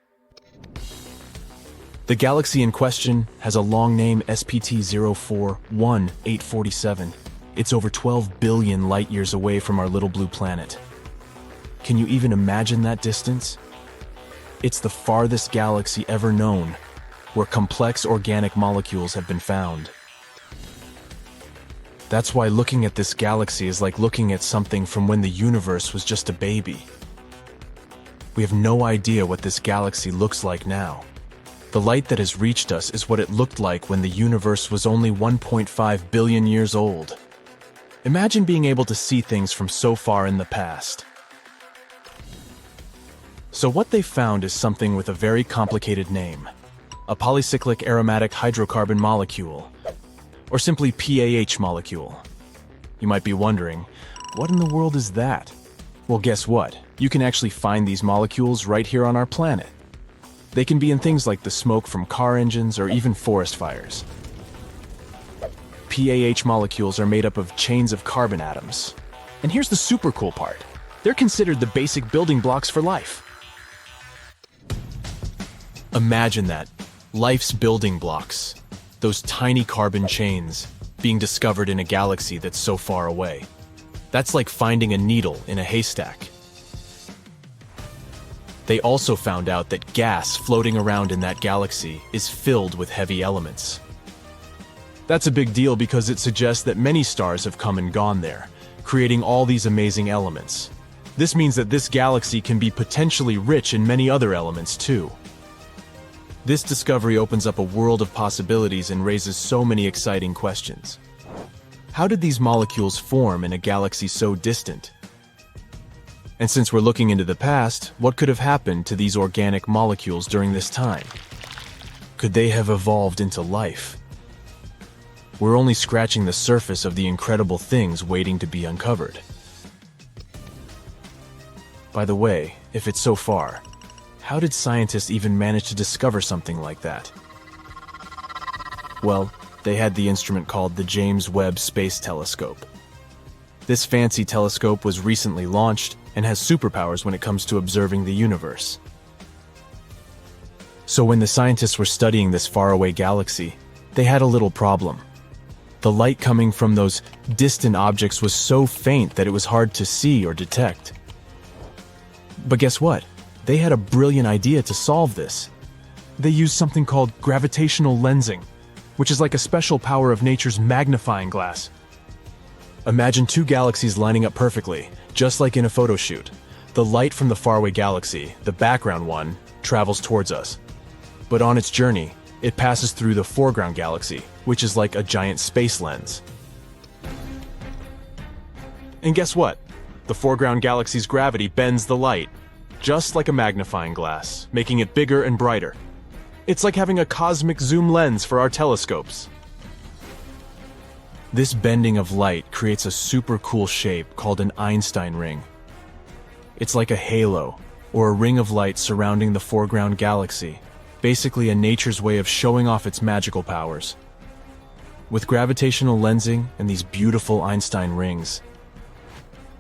The galaxy in question has a long name, SPT 041847. It's over 12 billion light-years away from our little blue planet. Can you even imagine that distance? It's the farthest galaxy ever known, where complex organic molecules have been found. That's why looking at this galaxy is like looking at something from when the universe was just a baby. We have no idea what this galaxy looks like now. The light that has reached us is what it looked like when the universe was only 1.5 billion years old. Imagine being able to see things from so far in the past. So what they found is something with a very complicated name: a polycyclic aromatic hydrocarbon molecule, or simply PAH molecule. You might be wondering, what in the world is that? Well, guess what? You can actually find these molecules right here on our planet. They can be in things like the smoke from car engines or even forest fires. PAH molecules are made up of chains of carbon atoms. And here's the super cool part: they're considered the basic building blocks for life. Imagine that, life's building blocks, those tiny carbon chains, being discovered in a galaxy that's so far away. That's like finding a needle in a haystack. They also found out that gas floating around in that galaxy is filled with heavy elements. That's a big deal because it suggests that many stars have come and gone there, creating all these amazing elements. This means that this galaxy can be potentially rich in many other elements too. This discovery opens up a world of possibilities and raises so many exciting questions. How did these molecules form in a galaxy so distant? And since we're looking into the past, what could have happened to these organic molecules during this time? Could they have evolved into life? We're only scratching the surface of the incredible things waiting to be uncovered. By the way, if it's so far, how did scientists even manage to discover something like that? Well, they had the instrument called the James Webb Space Telescope. This fancy telescope was recently launched and has superpowers when it comes to observing the universe. So when the scientists were studying this faraway galaxy, they had a little problem. The light coming from those distant objects was so faint that it was hard to see or detect. But guess what? They had a brilliant idea to solve this. They used something called gravitational lensing, which is like a special power of nature's magnifying glass. Imagine two galaxies lining up perfectly, just like in a photo shoot. The light from the faraway galaxy, the background one, travels towards us. But on its journey, it passes through the foreground galaxy, which is like a giant space lens. And guess what? The foreground galaxy's gravity bends the light, just like a magnifying glass, making it bigger and brighter. It's like having a cosmic zoom lens for our telescopes. This bending of light creates a super cool shape called an Einstein ring. It's like a halo, or a ring of light surrounding the foreground galaxy, basically a nature's way of showing off its magical powers. With gravitational lensing and these beautiful Einstein rings,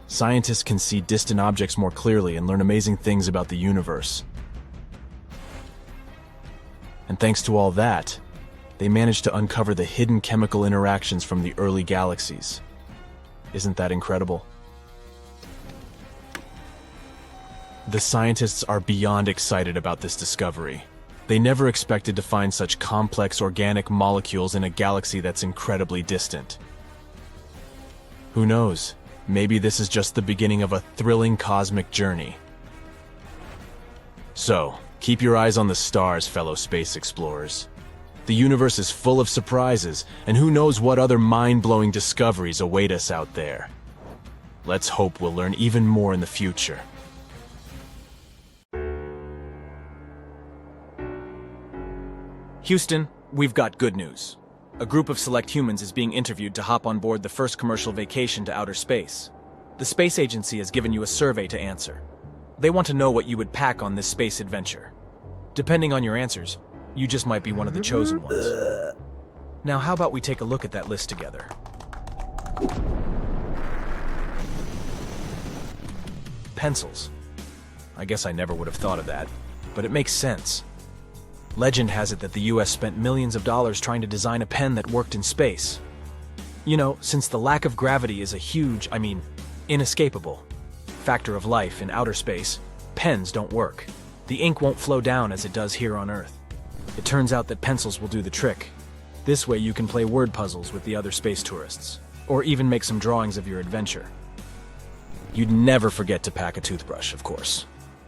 scientists can see distant objects more clearly and learn amazing things about the universe. And thanks to all that, they managed to uncover the hidden chemical interactions from the early galaxies. Isn't that incredible? The scientists are beyond excited about this discovery. They never expected to find such complex organic molecules in a galaxy that's incredibly distant. Who knows? Maybe this is just the beginning of a thrilling cosmic journey. So, keep your eyes on the stars, fellow space explorers. The universe is full of surprises, and who knows what other mind-blowing discoveries await us out there. Let's hope we'll learn even more in the future. Houston, we've got good news. A group of select humans is being interviewed to hop on board the first commercial vacation to outer space. The space agency has given you a survey to answer. They want to know what you would pack on this space adventure. Depending on your answers, you just might be one of the chosen ones. Now, how about we take a look at that list together? Pencils. I guess I never would have thought of that, but it makes sense. Legend has it that the US spent millions of dollars trying to design a pen that worked in space. You know, since the lack of gravity is a huge, inescapable factor of life in outer space, pens don't work. The ink won't flow down as it does here on Earth. It turns out that pencils will do the trick. This way you can play word puzzles with the other space tourists, or even make some drawings of your adventure. You'd never forget to pack a toothbrush, of course.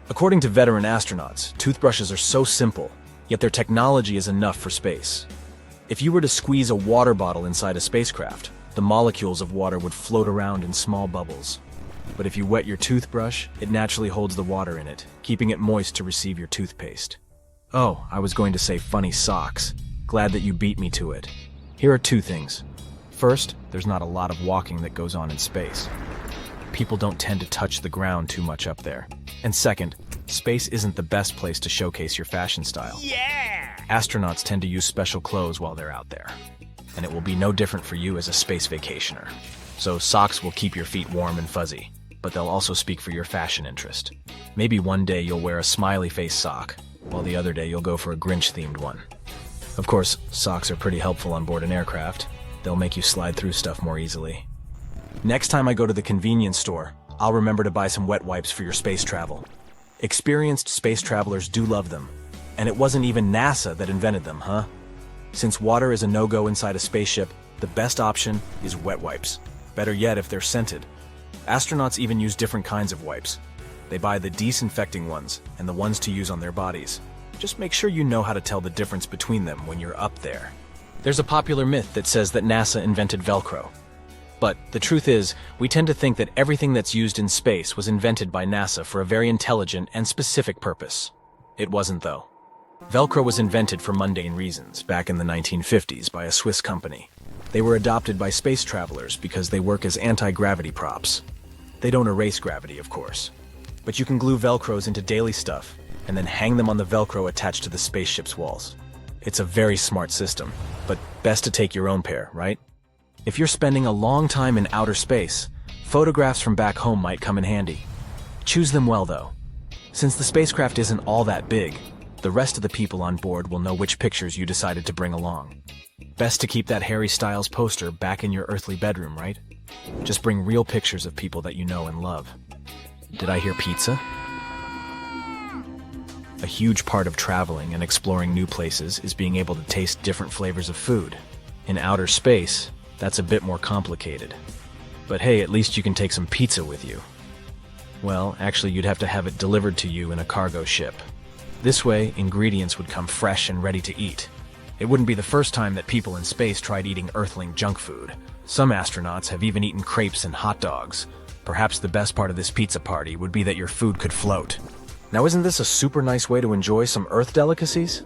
According to veteran astronauts, toothbrushes are so simple, yet their technology is enough for space. If you were to squeeze a water bottle inside a spacecraft, the molecules of water would float around in small bubbles. But if you wet your toothbrush, it naturally holds the water in it, keeping it moist to receive your toothpaste. Oh, I was going to say funny socks. Glad that you beat me to it. Here are two things. First, there's not a lot of walking that goes on in space. People don't tend to touch the ground too much up there. And second, space isn't the best place to showcase your fashion style. Yeah! Astronauts tend to use special clothes while they're out there. And it will be no different for you as a space vacationer. So socks will keep your feet warm and fuzzy, but they'll also speak for your fashion interest. Maybe one day you'll wear a smiley face sock, while the other day you'll go for a Grinch-themed one. Of course, socks are pretty helpful on board an aircraft. They'll make you slide through stuff more easily. Next time I go to the convenience store, I'll remember to buy some wet wipes for your space travel. Experienced space travelers do love them. And it wasn't even NASA that invented them, huh? Since water is a no-go inside a spaceship, the best option is wet wipes. Better yet if they're scented. Astronauts even use different kinds of wipes. They buy the disinfecting ones and the ones to use on their bodies. Just make sure you know how to tell the difference between them when you're up there. There's a popular myth that says that NASA invented Velcro. But the truth is, we tend to think that everything that's used in space was invented by NASA for a very intelligent and specific purpose. It wasn't, though. Velcro was invented for mundane reasons back in the 1950s by a Swiss company. They were adopted by space travelers because they work as anti-gravity props. They don't erase gravity, of course. But you can glue Velcros into daily stuff and then hang them on the Velcro attached to the spaceship's walls. It's a very smart system, but best to take your own pair, right? If you're spending a long time in outer space, photographs from back home might come in handy. Choose them well, though. Since the spacecraft isn't all that big, the rest of the people on board will know which pictures you decided to bring along. Best to keep that Harry Styles poster back in your earthly bedroom, right? Just bring real pictures of people that you know and love. Did I hear pizza? A huge part of traveling and exploring new places is being able to taste different flavors of food. In outer space, that's a bit more complicated. But hey, at least you can take some pizza with you. Well, actually, you'd have to have it delivered to you in a cargo ship. This way, ingredients would come fresh and ready to eat. It wouldn't be the first time that people in space tried eating Earthling junk food. Some astronauts have even eaten crepes and hot dogs. Perhaps the best part of this pizza party would be that your food could float. Now, isn't this a super nice way to enjoy some Earth delicacies?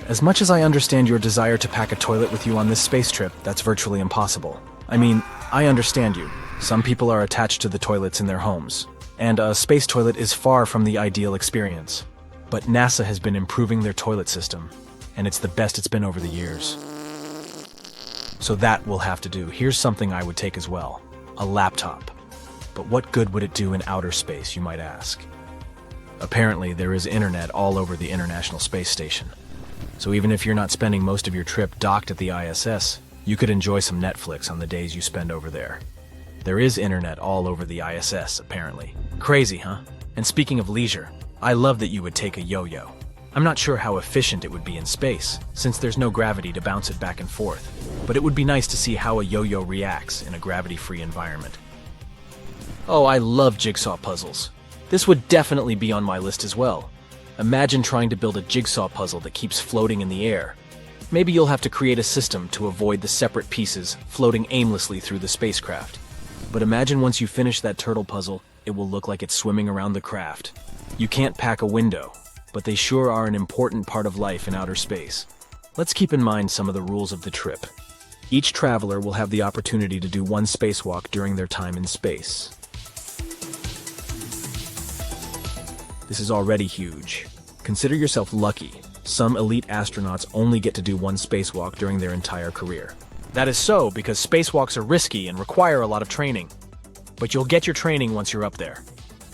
As much as I understand your desire to pack a toilet with you on this space trip, that's virtually impossible. I mean, I understand you. Some people are attached to the toilets in their homes, and a space toilet is far from the ideal experience. But NASA has been improving their toilet system, and it's the best it's been over the years. So that will have to do. Here's something I would take as well. A laptop. But what good would it do in outer space, you might ask? Apparently, there is internet all over the International Space Station. So even if you're not spending most of your trip docked at the ISS, you could enjoy some Netflix on the days you spend over there. There is internet all over the ISS, apparently. Crazy, huh? And speaking of leisure, I love that you would take a yo-yo. I'm not sure how efficient it would be in space, since there's no gravity to bounce it back and forth, but it would be nice to see how a yo-yo reacts in a gravity-free environment. Oh, I love jigsaw puzzles. This would definitely be on my list as well. Imagine trying to build a jigsaw puzzle that keeps floating in the air. Maybe you'll have to create a system to avoid the separate pieces floating aimlessly through the spacecraft. But imagine once you finish that turtle puzzle, it will look like it's swimming around the craft. You can't pack a window, but they sure are an important part of life in outer space. Let's keep in mind some of the rules of the trip. Each traveler will have the opportunity to do one spacewalk during their time in space. This is already huge. Consider yourself lucky. Some elite astronauts only get to do one spacewalk during their entire career. That is so because spacewalks are risky and require a lot of training. But you'll get your training once you're up there.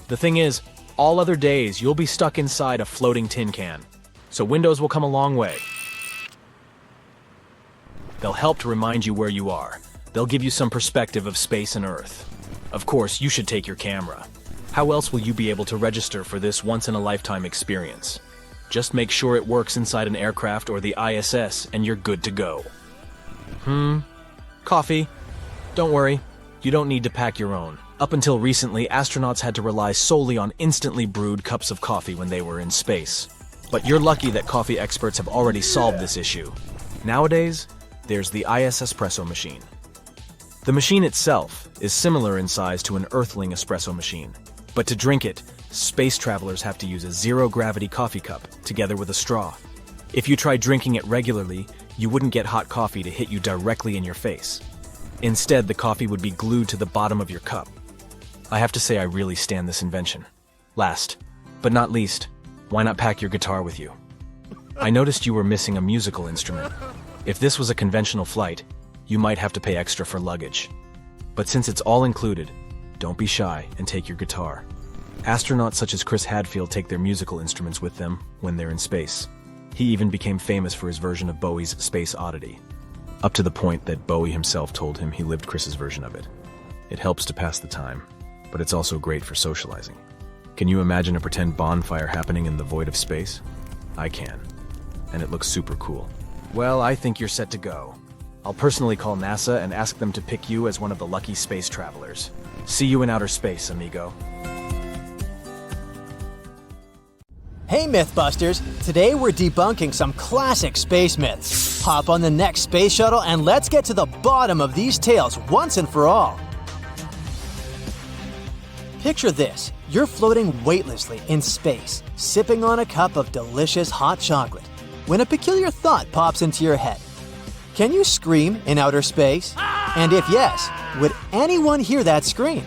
The thing is, all other days you'll be stuck inside a floating tin can. So windows will come a long way. They'll help to remind you where you are. They'll give you some perspective of space and Earth. Of course, you should take your camera. How else will you be able to register for this once-in-a-lifetime experience? Just make sure it works inside an aircraft or the ISS and you're good to go. Coffee? Don't worry, you don't need to pack your own. Up until recently, astronauts had to rely solely on instantly brewed cups of coffee when they were in space. But you're lucky that coffee experts have already solved this issue. Nowadays, there's the IS espresso machine. The machine itself is similar in size to an Earthling espresso machine. But to drink it, space travelers have to use a zero-gravity coffee cup together with a straw. If you try drinking it regularly, you wouldn't get hot coffee to hit you directly in your face. Instead, the coffee would be glued to the bottom of your cup. I have to say I really stand this invention. Last, but not least, why not pack your guitar with you? I noticed you were missing a musical instrument. If this was a conventional flight, you might have to pay extra for luggage. But since it's all included, don't be shy and take your guitar. Astronauts such as Chris Hadfield take their musical instruments with them when they're in space. He even became famous for his version of Bowie's Space Oddity, up to the point that Bowie himself told him he lived Chris's version of it. It helps to pass the time, but it's also great for socializing. Can you imagine a pretend bonfire happening in the void of space? I can, and it looks super cool. Well, I think you're set to go. I'll personally call NASA and ask them to pick you as one of the lucky space travelers. See you in outer space, amigo. Hey Mythbusters! Today we're debunking some classic space myths. Hop on the next space shuttle and let's get to the bottom of these tales once and for all. Picture this. You're floating weightlessly in space, sipping on a cup of delicious hot chocolate, when a peculiar thought pops into your head. Can you scream in outer space? And if yes, would anyone hear that scream?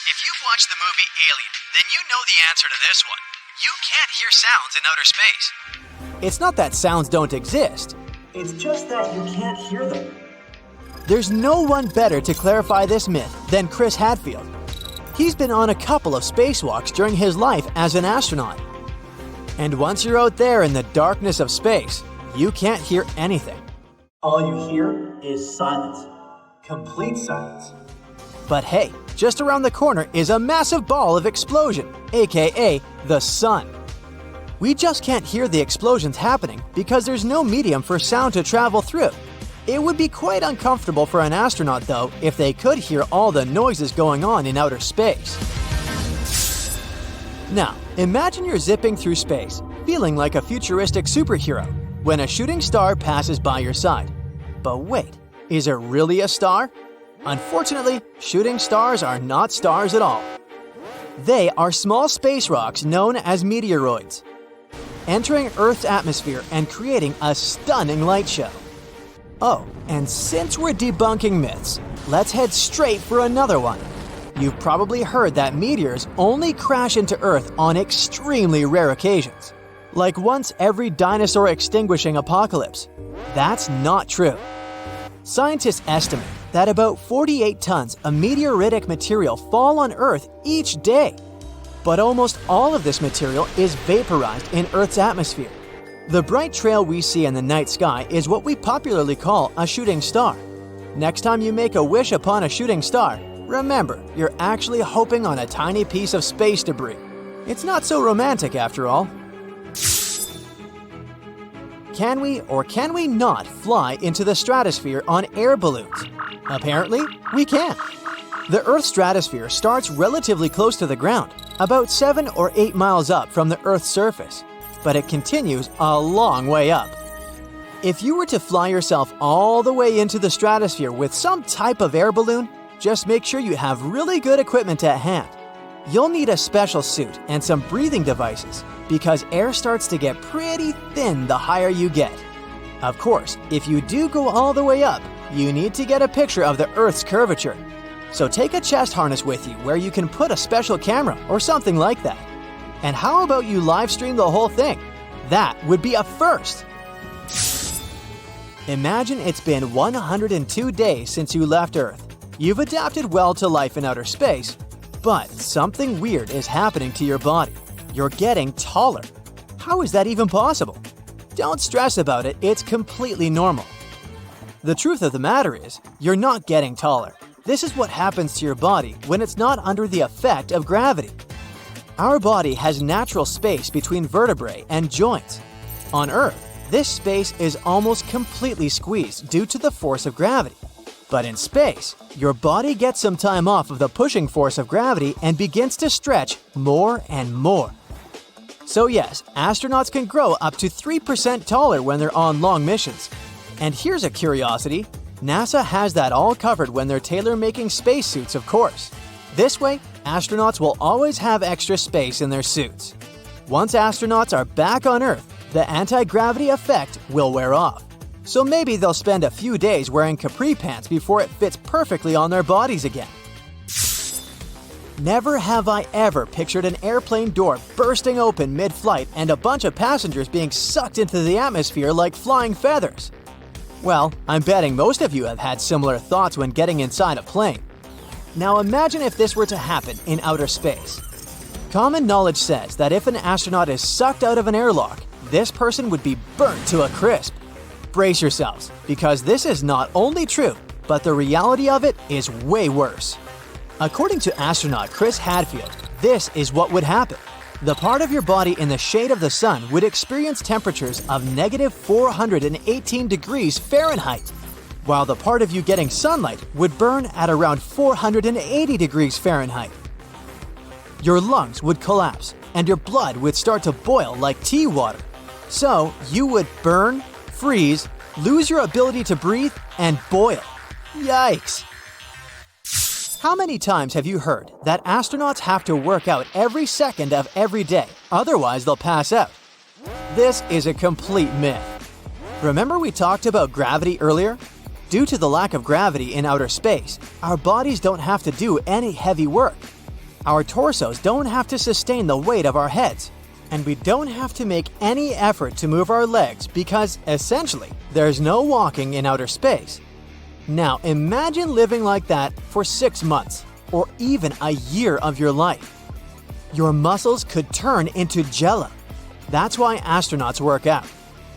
If you've watched the movie Alien, then you know the answer to this one. You can't hear sounds in outer space. It's not that sounds don't exist. It's just that you can't hear them. There's no one better to clarify this myth than Chris Hadfield. He's been on a couple of spacewalks during his life as an astronaut. And once you're out there in the darkness of space, you can't hear anything. All you hear is silence. Complete silence. But hey, just around the corner is a massive ball of explosion, aka the sun. We just can't hear the explosions happening because there's no medium for sound to travel through. It would be quite uncomfortable for an astronaut, though, if they could hear all the noises going on in outer space. Now, imagine you're zipping through space, feeling like a futuristic superhero, when a shooting star passes by your side. But wait, is it really a star? Unfortunately, shooting stars are not stars at all. They are small space rocks known as meteoroids, entering Earth's atmosphere and creating a stunning light show. Oh, and since we're debunking myths, let's head straight for another one. You've probably heard that meteors only crash into Earth on extremely rare occasions, like once every dinosaur extinguishing apocalypse. That's not true. Scientists estimate that about 48 tons of meteoritic material fall on Earth each day. But almost all of this material is vaporized in Earth's atmosphere. The bright trail we see in the night sky is what we popularly call a shooting star. Next time you make a wish upon a shooting star, remember, you're actually hoping on a tiny piece of space debris. It's not so romantic after all. Can we or can we not fly into the stratosphere on air balloons? Apparently, we can. The Earth's stratosphere starts relatively close to the ground, about 7 or 8 miles up from the Earth's surface, but it continues a long way up. If you were to fly yourself all the way into the stratosphere with some type of air balloon, just make sure you have really good equipment at hand. You'll need a special suit and some breathing devices because air starts to get pretty thin the higher you get. Of course, if you do go all the way up, you need to get a picture of the Earth's curvature. So take a chest harness with you where you can put a special camera or something like that. And how about you live stream the whole thing? That would be a first! Imagine it's been 102 days since you left Earth. You've adapted well to life in outer space, but something weird is happening to your body. You're getting taller. How is that even possible? Don't stress about it, it's completely normal. The truth of the matter is, you're not getting taller. This is what happens to your body when it's not under the effect of gravity. Our body has natural space between vertebrae and joints. On Earth, this space is almost completely squeezed due to the force of gravity. But in space, your body gets some time off of the pushing force of gravity and begins to stretch more and more. So yes, astronauts can grow up to 3% taller when they're on long missions. And here's a curiosity. NASA has that all covered when they're tailor-making spacesuits, of course. This way, astronauts will always have extra space in their suits. Once astronauts are back on Earth, the anti-gravity effect will wear off. So maybe they'll spend a few days wearing capri pants before it fits perfectly on their bodies again. Never have I ever pictured an airplane door bursting open mid-flight and a bunch of passengers being sucked into the atmosphere like flying feathers. Well, I'm betting most of you have had similar thoughts when getting inside a plane. Now imagine if this were to happen in outer space. Common knowledge says that if an astronaut is sucked out of an airlock, this person would be burnt to a crisp. Brace yourselves, because this is not only true, but the reality of it is way worse. According to astronaut Chris Hadfield, this is what would happen. The part of your body in the shade of the sun would experience temperatures of -418 degrees Fahrenheit, while the part of you getting sunlight would burn at around 480 degrees Fahrenheit. Your lungs would collapse, and your blood would start to boil like tea water. So you would burn, freeze, lose your ability to breathe, and boil. Yikes! How many times have you heard that astronauts have to work out every second of every day, otherwise they'll pass out? This is a complete myth. Remember we talked about gravity earlier? Due to the lack of gravity in outer space, our bodies don't have to do any heavy work. Our torsos don't have to sustain the weight of our heads, and we don't have to make any effort to move our legs because, essentially, there's no walking in outer space. Now imagine living like that for 6 months, or even a year of your life. Your muscles could turn into jello. That's why astronauts work out.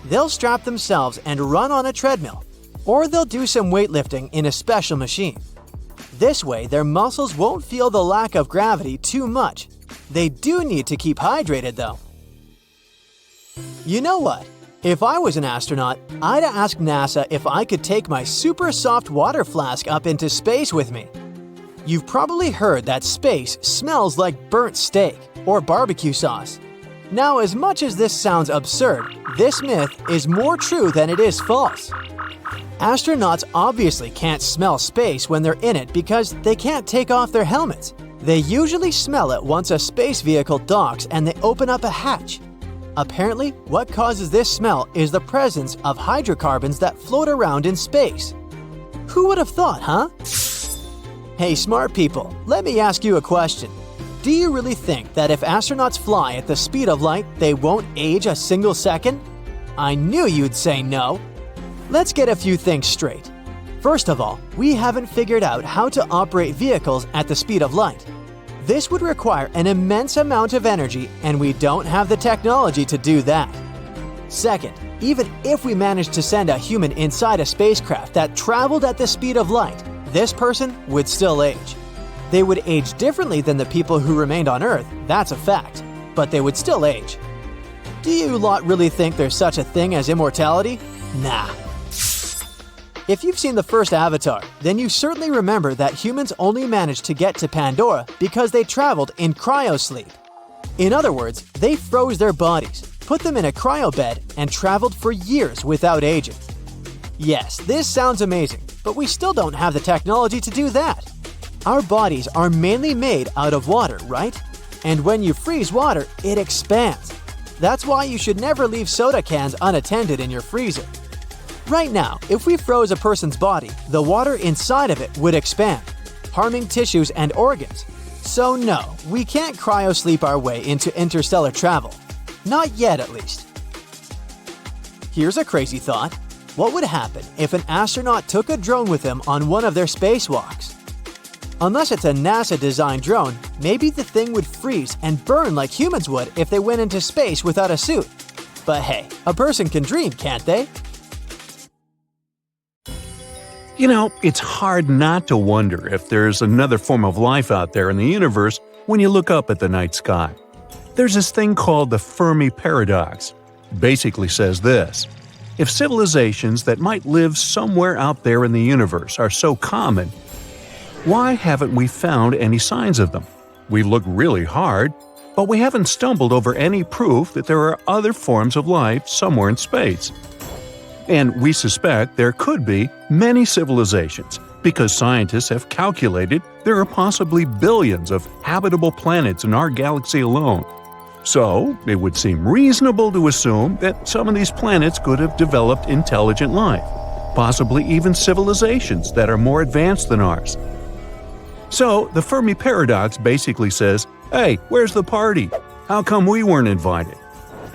They'll strap themselves and run on a treadmill, or they'll do some weightlifting in a special machine. This way, their muscles won't feel the lack of gravity too much. They do need to keep hydrated though. You know what? If I was an astronaut, I'd ask NASA if I could take my super soft water flask up into space with me. You've probably heard that space smells like burnt steak or barbecue sauce. Now, as much as this sounds absurd, this myth is more true than it is false. Astronauts obviously can't smell space when they're in it because they can't take off their helmets. They usually smell it once a space vehicle docks and they open up a hatch. Apparently, what causes this smell is the presence of hydrocarbons that float around in space. Who would have thought, huh? Hey smart people, let me ask you a question. Do you really think that if astronauts fly at the speed of light, they won't age a single second? I knew you'd say no. Let's get a few things straight. First of all, we haven't figured out how to operate vehicles at the speed of light. This would require an immense amount of energy, and we don't have the technology to do that. Second, even if we managed to send a human inside a spacecraft that traveled at the speed of light, this person would still age. They would age differently than the people who remained on Earth, that's a fact, but they would still age. Do you lot really think there's such a thing as immortality? Nah. If you've seen the first Avatar, then you certainly remember that humans only managed to get to Pandora because they traveled in cryosleep. In other words, they froze their bodies, put them in a cryobed, and traveled for years without aging. Yes, this sounds amazing, but we still don't have the technology to do that. Our bodies are mainly made out of water, right? And when you freeze water, it expands. That's why you should never leave soda cans unattended in your freezer. Right now, if we froze a person's body, the water inside of it would expand. harming tissues and organs. So no, we can't cryosleep our way into interstellar travel. Not yet, at least. Here's a crazy thought. What would happen if an astronaut took a drone with him on one of their spacewalks? Unless it's a NASA-designed drone, maybe the thing would freeze and burn like humans would if they went into space without a suit. But hey, a person can dream, can't they? You know, it's hard not to wonder if there's another form of life out there in the universe when you look up at the night sky. There's this thing called the Fermi paradox. It basically says this: if civilizations that might live somewhere out there in the universe are so common, why haven't we found any signs of them? We look really hard, but we haven't stumbled over any proof that there are other forms of life somewhere in space. And we suspect there could be many civilizations, because scientists have calculated there are possibly billions of habitable planets in our galaxy alone. So, it would seem reasonable to assume that some of these planets could have developed intelligent life, possibly even civilizations that are more advanced than ours. So, the Fermi paradox basically says, hey, where's the party? How come we weren't invited?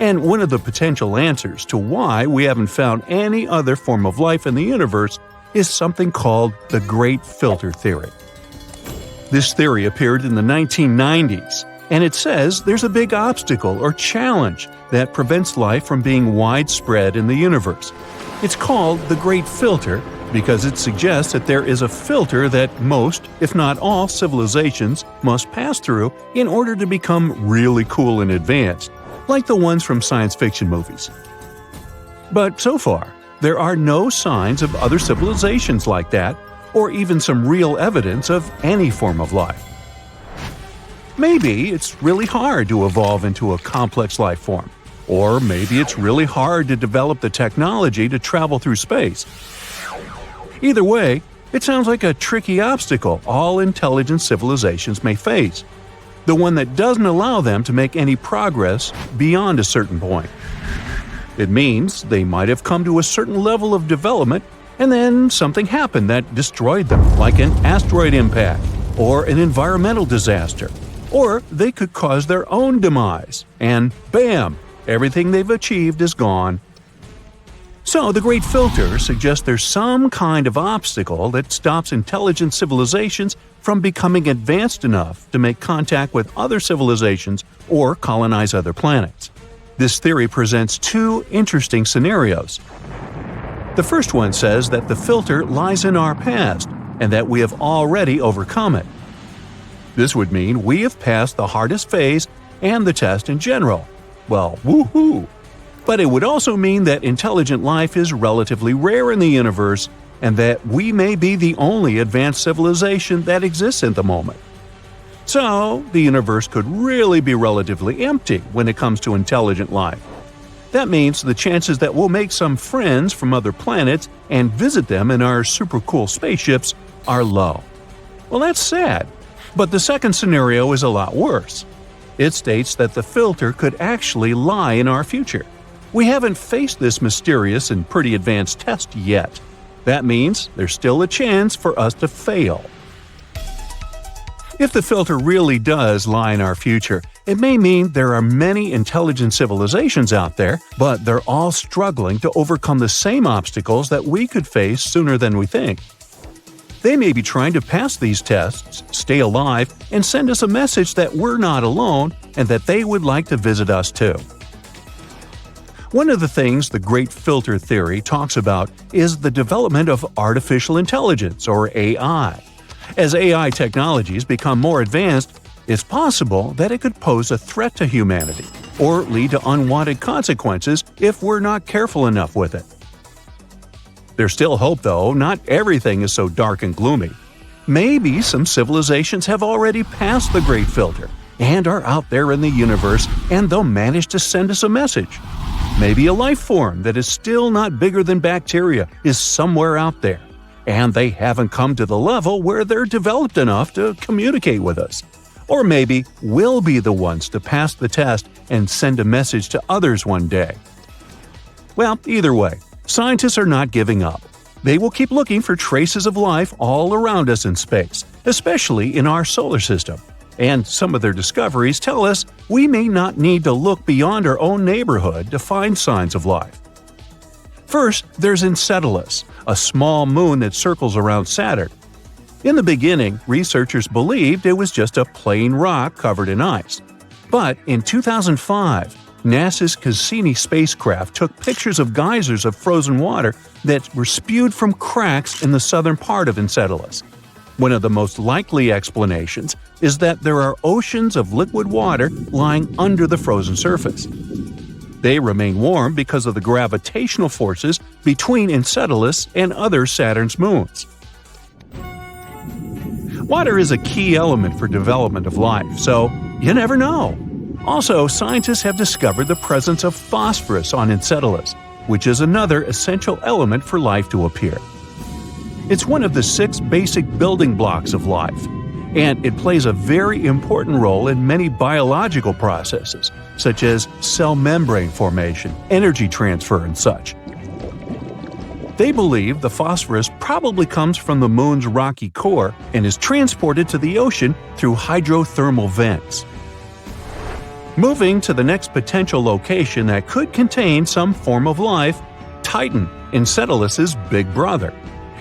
And one of the potential answers to why we haven't found any other form of life in the universe is something called the Great Filter Theory. This theory appeared in the 1990s, and it says there's a big obstacle or challenge that prevents life from being widespread in the universe. It's called the Great Filter because it suggests that there is a filter that most, if not all, civilizations must pass through in order to become really cool and advanced, like the ones from science fiction movies. But so far, there are no signs of other civilizations like that, or even some real evidence of any form of life. Maybe it's really hard to evolve into a complex life form, or maybe it's really hard to develop the technology to travel through space. Either way, it sounds like a tricky obstacle all intelligent civilizations may face, the one that doesn't allow them to make any progress beyond a certain point. It means they might have come to a certain level of development and then something happened that destroyed them, like an asteroid impact or an environmental disaster. Or they could cause their own demise, and bam, everything they've achieved is gone. So the Great Filter suggests there's some kind of obstacle that stops intelligent civilizations from becoming advanced enough to make contact with other civilizations or colonize other planets. This theory presents two interesting scenarios. The first one says that the filter lies in our past and that we have already overcome it. This would mean we have passed the hardest phase and the test in general. Well, woohoo! But it would also mean that intelligent life is relatively rare in the universe and that we may be the only advanced civilization that exists at the moment. So, the universe could really be relatively empty when it comes to intelligent life. That means the chances that we'll make some friends from other planets and visit them in our super cool spaceships are low. Well, that's sad. But the second scenario is a lot worse. It states that the filter could actually lie in our future. We haven't faced this mysterious and pretty advanced test yet. That means there's still a chance for us to fail. If the filter really does lie in our future, it may mean there are many intelligent civilizations out there, but they're all struggling to overcome the same obstacles that we could face sooner than we think. They may be trying to pass these tests, stay alive, and send us a message that we're not alone and that they would like to visit us too. One of the things the Great Filter Theory talks about is the development of artificial intelligence, or AI. As AI technologies become more advanced, it's possible that it could pose a threat to humanity, or lead to unwanted consequences if we're not careful enough with it. There's still hope, though. Not everything is so dark and gloomy. Maybe some civilizations have already passed the Great Filter and are out there in the universe, and they'll manage to send us a message. Maybe a life form that is still not bigger than bacteria is somewhere out there, and they haven't come to the level where they're developed enough to communicate with us. Or maybe we'll be the ones to pass the test and send a message to others one day. Well, either way, scientists are not giving up. They will keep looking for traces of life all around us in space, especially in our solar system. And some of their discoveries tell us we may not need to look beyond our own neighborhood to find signs of life. First, there's Enceladus, a small moon that circles around Saturn. In the beginning, researchers believed it was just a plain rock covered in ice. But in 2005, NASA's Cassini spacecraft took pictures of geysers of frozen water that were spewed from cracks in the southern part of Enceladus. One of the most likely explanations is that there are oceans of liquid water lying under the frozen surface. They remain warm because of the gravitational forces between Enceladus and other Saturn's moons. Water is a key element for development of life, so you never know. Also, scientists have discovered the presence of phosphorus on Enceladus, which is another essential element for life to appear. It's one of the 6 basic building blocks of life, and it plays a very important role in many biological processes, such as cell membrane formation, energy transfer, and such. They believe the phosphorus probably comes from the moon's rocky core and is transported to the ocean through hydrothermal vents. Moving to the next potential location that could contain some form of life, Titan, Enceladus's big brother.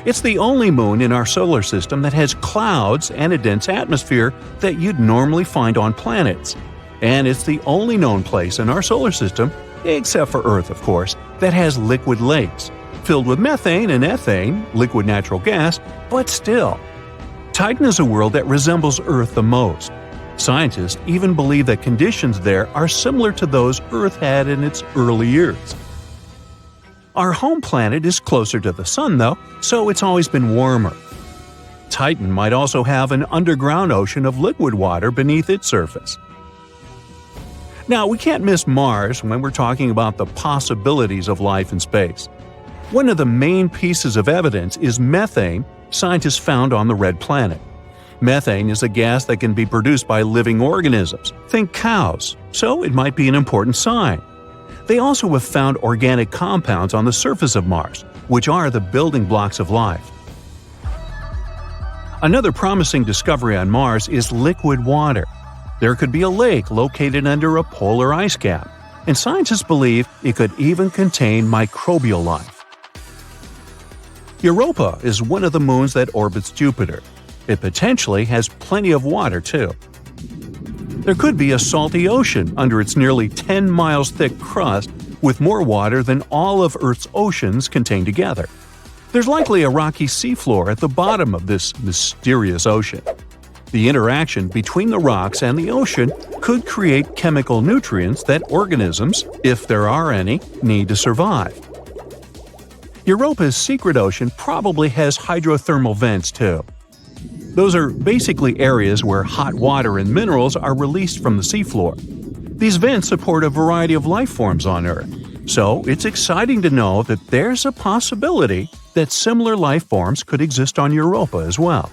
It's the only moon in our solar system that has clouds and a dense atmosphere that you'd normally find on planets. And it's the only known place in our solar system, except for Earth of course, that has liquid lakes, filled with methane and ethane, liquid natural gas, but still. Titan is a world that resembles Earth the most. Scientists even believe that conditions there are similar to those Earth had in its early years. Our home planet is closer to the Sun, though, so it's always been warmer. Titan might also have an underground ocean of liquid water beneath its surface. Now, we can't miss Mars when we're talking about the possibilities of life in space. One of the main pieces of evidence is methane scientists found on the red planet. Methane is a gas that can be produced by living organisms, think cows, so it might be an important sign. They also have found organic compounds on the surface of Mars, which are the building blocks of life. Another promising discovery on Mars is liquid water. There could be a lake located under a polar ice cap, and scientists believe it could even contain microbial life. Europa is one of the moons that orbits Jupiter. It potentially has plenty of water, too. There could be a salty ocean under its nearly 10 miles thick crust with more water than all of Earth's oceans contained together. There's likely a rocky seafloor at the bottom of this mysterious ocean. The interaction between the rocks and the ocean could create chemical nutrients that organisms, if there are any, need to survive. Europa's secret ocean probably has hydrothermal vents, too. Those are basically areas where hot water and minerals are released from the seafloor. These vents support a variety of life forms on Earth, so it's exciting to know that there's a possibility that similar life forms could exist on Europa as well.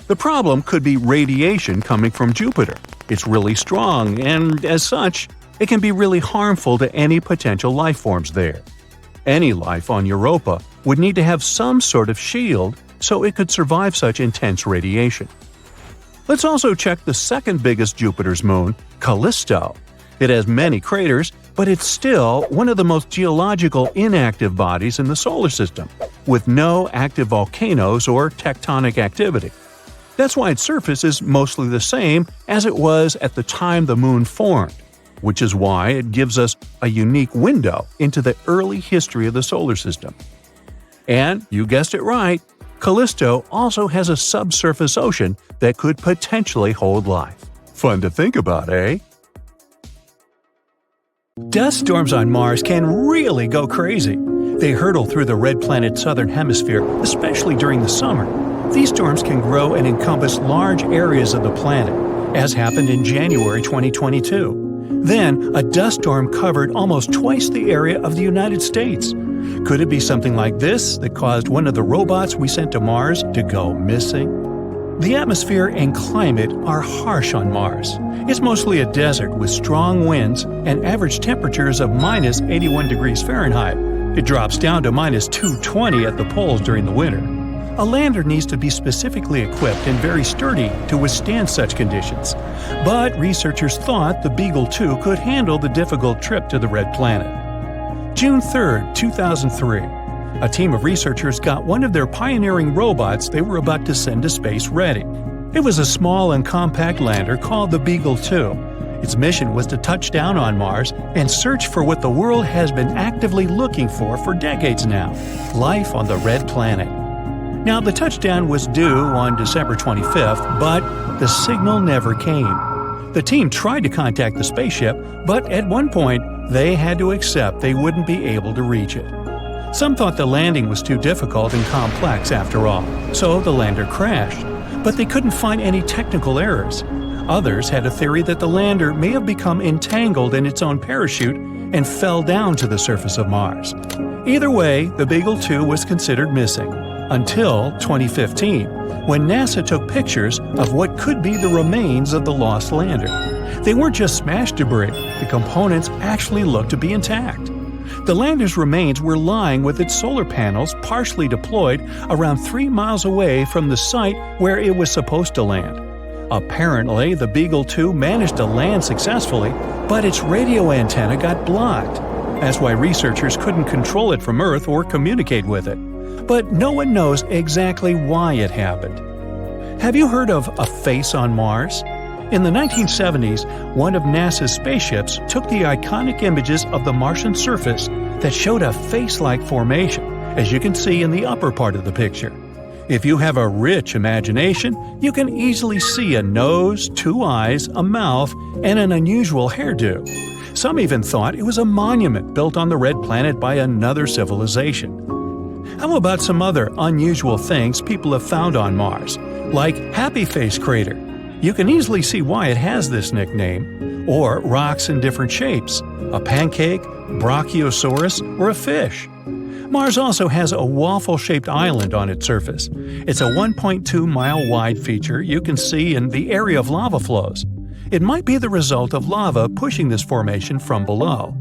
The problem could be radiation coming from Jupiter. It's really strong, and as such, it can be really harmful to any potential life forms there. Any life on Europa would need to have some sort of shield so it could survive such intense radiation. Let's also check the second biggest Jupiter's moon, Callisto. It has many craters, but it's still one of the most geological inactive bodies in the solar system, with no active volcanoes or tectonic activity. That's why its surface is mostly the same as it was at the time the moon formed, which is why it gives us a unique window into the early history of the solar system. And, you guessed it right, Callisto also has a subsurface ocean that could potentially hold life. Fun to think about, eh? Dust storms on Mars can really go crazy. They hurtle through the red planet's southern hemisphere, especially during the summer. These storms can grow and encompass large areas of the planet, as happened in January 2022. Then, a dust storm covered almost twice the area of the United States. Could it be something like this that caused one of the robots we sent to Mars to go missing? The atmosphere and climate are harsh on Mars. It's mostly a desert with strong winds and average temperatures of minus 81 degrees Fahrenheit. It drops down to minus 220 at the poles during the winter. A lander needs to be specifically equipped and very sturdy to withstand such conditions. But researchers thought the Beagle 2 could handle the difficult trip to the Red Planet. June 3, 2003. A team of researchers got one of their pioneering robots they were about to send to space ready. It was a small and compact lander called the Beagle 2. Its mission was to touch down on Mars and search for what the world has been actively looking for decades now: life on the Red Planet. Now, the touchdown was due on December 25th, but the signal never came. The team tried to contact the spaceship, but at one point, they had to accept they wouldn't be able to reach it. Some thought the landing was too difficult and complex after all, so the lander crashed. But they couldn't find any technical errors. Others had a theory that the lander may have become entangled in its own parachute and fell down to the surface of Mars. Either way, the Beagle 2 was considered missing, until 2015, when NASA took pictures of what could be the remains of the lost lander. They weren't just smashed debris, the components actually looked to be intact. The lander's remains were lying with its solar panels partially deployed around 3 miles away from the site where it was supposed to land. Apparently, the Beagle 2 managed to land successfully, but its radio antenna got blocked. That's why researchers couldn't control it from Earth or communicate with it. But no one knows exactly why it happened. Have you heard of a face on Mars? In the 1970s, one of NASA's spaceships took the iconic images of the Martian surface that showed a face-like formation, as you can see in the upper part of the picture. If you have a rich imagination, you can easily see a nose, 2 eyes, a mouth, and an unusual hairdo. Some even thought it was a monument built on the Red Planet by another civilization. How about some other unusual things people have found on Mars, like Happy Face Crater? You can easily see why it has this nickname. Or rocks in different shapes, a pancake, brachiosaurus, or a fish. Mars also has a waffle-shaped island on its surface. It's a 1.2-mile wide feature you can see in the area of lava flows. It might be the result of lava pushing this formation from below.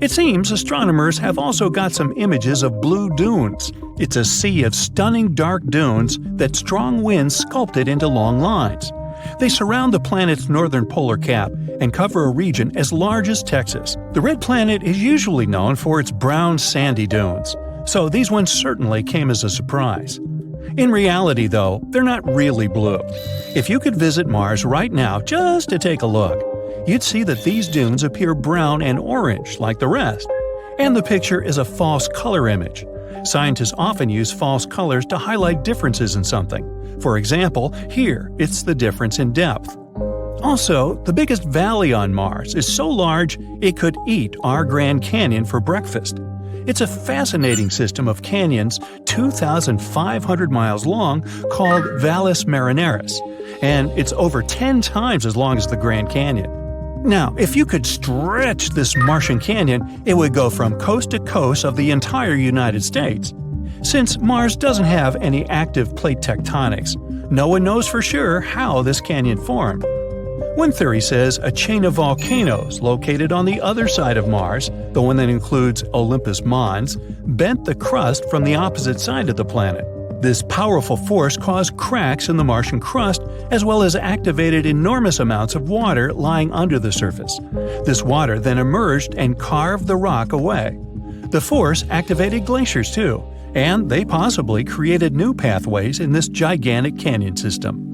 It seems astronomers have also got some images of blue dunes. It's a sea of stunning dark dunes that strong winds sculpted into long lines. They surround the planet's northern polar cap and cover a region as large as Texas. The Red Planet is usually known for its brown sandy dunes, so these ones certainly came as a surprise. In reality, though, they're not really blue. If you could visit Mars right now just to take a look, you'd see that these dunes appear brown and orange like the rest. And the picture is a false color image. Scientists often use false colors to highlight differences in something. For example, here it's the difference in depth. Also, the biggest valley on Mars is so large it could eat our Grand Canyon for breakfast. It's a fascinating system of canyons 2,500 miles long called Valles Marineris, and it's over 10 times as long as the Grand Canyon. Now, if you could stretch this Martian canyon, it would go from coast to coast of the entire United States. Since Mars doesn't have any active plate tectonics, no one knows for sure how this canyon formed. One theory says a chain of volcanoes located on the other side of Mars, the one that includes Olympus Mons, bent the crust from the opposite side of the planet. This powerful force caused cracks in the Martian crust, as well as activated enormous amounts of water lying under the surface. This water then emerged and carved the rock away. The force activated glaciers too, and they possibly created new pathways in this gigantic canyon system.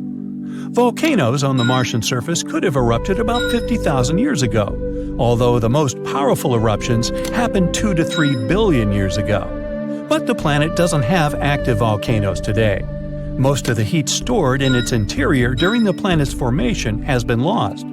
Volcanoes on the Martian surface could have erupted about 50,000 years ago, although the most powerful eruptions happened 2 to 3 billion years ago. But the planet doesn't have active volcanoes today. Most of the heat stored in its interior during the planet's formation has been lost.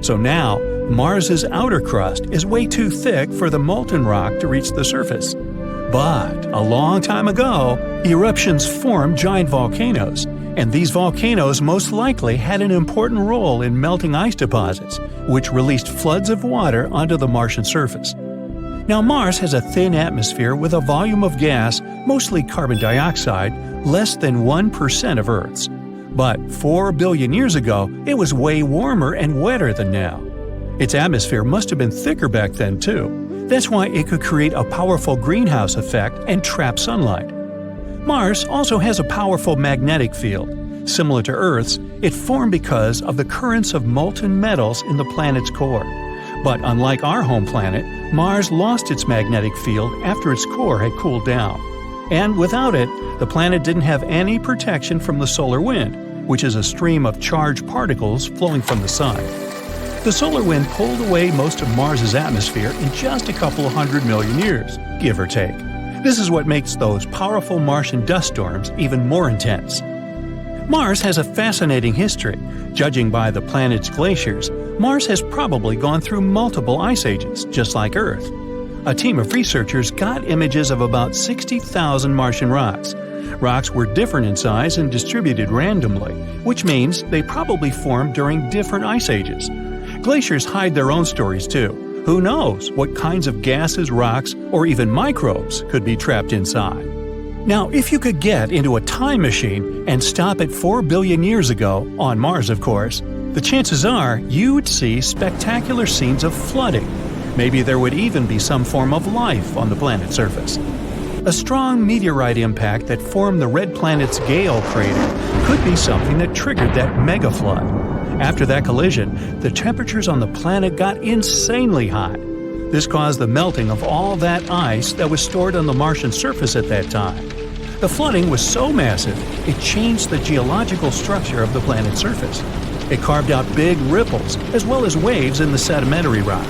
So now, Mars's outer crust is way too thick for the molten rock to reach the surface. But a long time ago, eruptions formed giant volcanoes, and these volcanoes most likely had an important role in melting ice deposits, which released floods of water onto the Martian surface. Now, Mars has a thin atmosphere with a volume of gas, mostly carbon dioxide, less than 1% of Earth's. But 4 billion years ago, it was way warmer and wetter than now. Its atmosphere must have been thicker back then, too. That's why it could create a powerful greenhouse effect and trap sunlight. Mars also has a powerful magnetic field. Similar to Earth's, it formed because of the currents of molten metals in the planet's core. But unlike our home planet, Mars lost its magnetic field after its core had cooled down. And without it, the planet didn't have any protection from the solar wind, which is a stream of charged particles flowing from the sun. The solar wind pulled away most of Mars's atmosphere in just a couple of 100 million years, give or take. This is what makes those powerful Martian dust storms even more intense. Mars has a fascinating history. Judging by the planet's glaciers, Mars has probably gone through multiple ice ages, just like Earth. A team of researchers got images of about 60,000 Martian rocks. Rocks were different in size and distributed randomly, which means they probably formed during different ice ages. Glaciers hide their own stories too. Who knows what kinds of gases, rocks, or even microbes could be trapped inside? Now, if you could get into a time machine and stop it 4 billion years ago, on Mars of course, the chances are you'd see spectacular scenes of flooding. Maybe there would even be some form of life on the planet's surface. A strong meteorite impact that formed the red planet's Gale crater could be something that triggered that mega flood. After that collision, the temperatures on the planet got insanely hot. This caused the melting of all that ice that was stored on the Martian surface at that time. The flooding was so massive, it changed the geological structure of the planet's surface. It carved out big ripples, as well as waves in the sedimentary rock.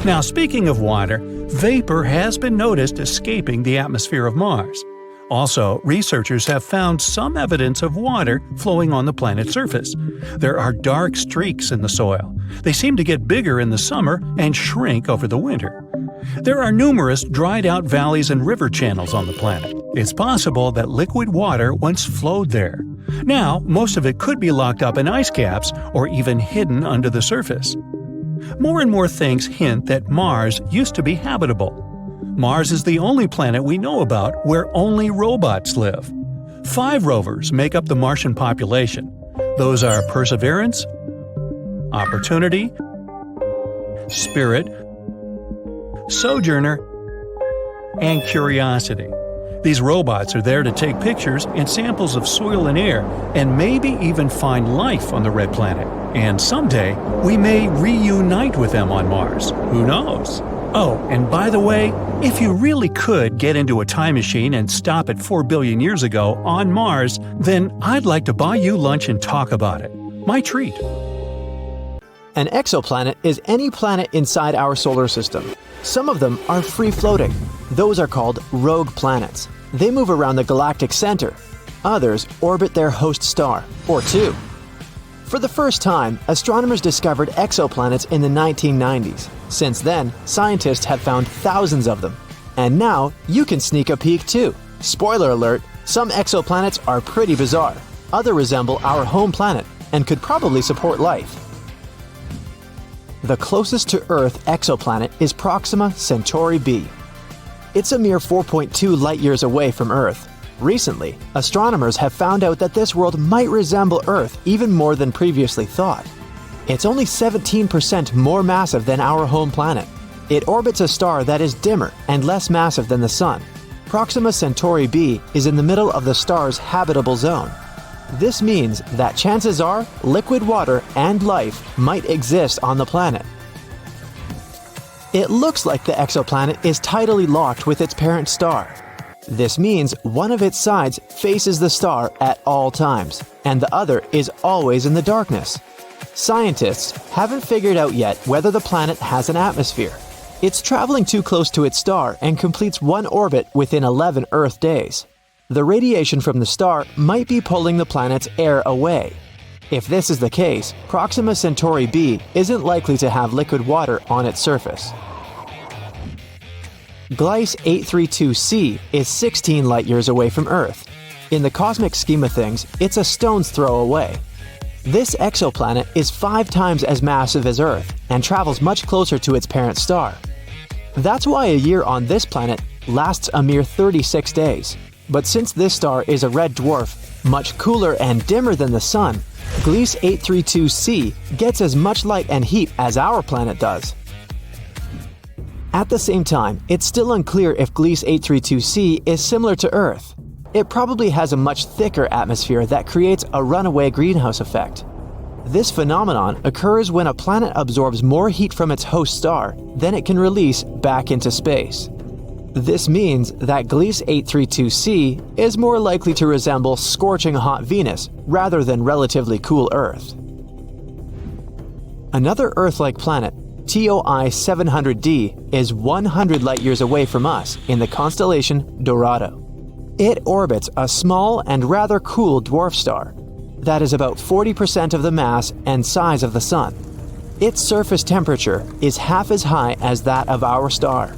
Now, speaking of water, vapor has been noticed escaping the atmosphere of Mars. Also, researchers have found some evidence of water flowing on the planet's surface. There are dark streaks in the soil. They seem to get bigger in the summer and shrink over the winter. There are numerous dried-out valleys and river channels on the planet. It's possible that liquid water once flowed there. Now, most of it could be locked up in ice caps or even hidden under the surface. More and more things hint that Mars used to be habitable. Mars is the only planet we know about where only robots live. 5 rovers make up the Martian population. Those are Perseverance, Opportunity, Spirit, Sojourner, and Curiosity. These robots are there to take pictures and samples of soil and air, and maybe even find life on the red planet. And someday, we may reunite with them on Mars. Who knows? Oh, and by the way, if you really could get into a time machine and stop it 4 billion years ago on Mars, then I'd like to buy you lunch and talk about it. My treat. An exoplanet is any planet inside our solar system. Some of them are free-floating. Those are called rogue planets. They move around the galactic center. Others orbit their host star, or two. For the first time, astronomers discovered exoplanets in the 1990s. Since then, scientists have found thousands of them. And now, you can sneak a peek too. Spoiler alert, some exoplanets are pretty bizarre. Others resemble our home planet and could probably support life. The closest to Earth exoplanet is Proxima Centauri b. It's a mere 4.2 light-years away from Earth. Recently, astronomers have found out that this world might resemble Earth even more than previously thought. It's only 17% more massive than our home planet. It orbits a star that is dimmer and less massive than the Sun. Proxima Centauri b is in the middle of the star's habitable zone. This means that chances are liquid water and life might exist on the planet. It looks like the exoplanet is tidally locked with its parent star. This means one of its sides faces the star at all times, and the other is always in the darkness. Scientists haven't figured out yet whether the planet has an atmosphere. It's traveling too close to its star and completes one orbit within 11 Earth days. The radiation from the star might be pulling the planet's air away. If this is the case, Proxima Centauri b isn't likely to have liquid water on its surface. Gliese 832c is 16 light-years away from Earth. In the cosmic scheme of things, it's a stone's throw away. This exoplanet is 5 times as massive as Earth and travels much closer to its parent star. That's why a year on this planet lasts a mere 36 days. But since this star is a red dwarf, much cooler and dimmer than the Sun, Gliese 832c gets as much light and heat as our planet does. At the same time, it's still unclear if Gliese 832c is similar to Earth. it probably has a much thicker atmosphere that creates a runaway greenhouse effect. This phenomenon occurs when a planet absorbs more heat from its host star than it can release back into space. This means that Gliese 832c is more likely to resemble scorching hot Venus rather than relatively cool Earth. Another Earth-like planet, TOI 700d, is 100 light-years away from us in the constellation Dorado. It orbits a small and rather cool dwarf star that is about 40% of the mass and size of the Sun. Its surface temperature is half as high as that of our star.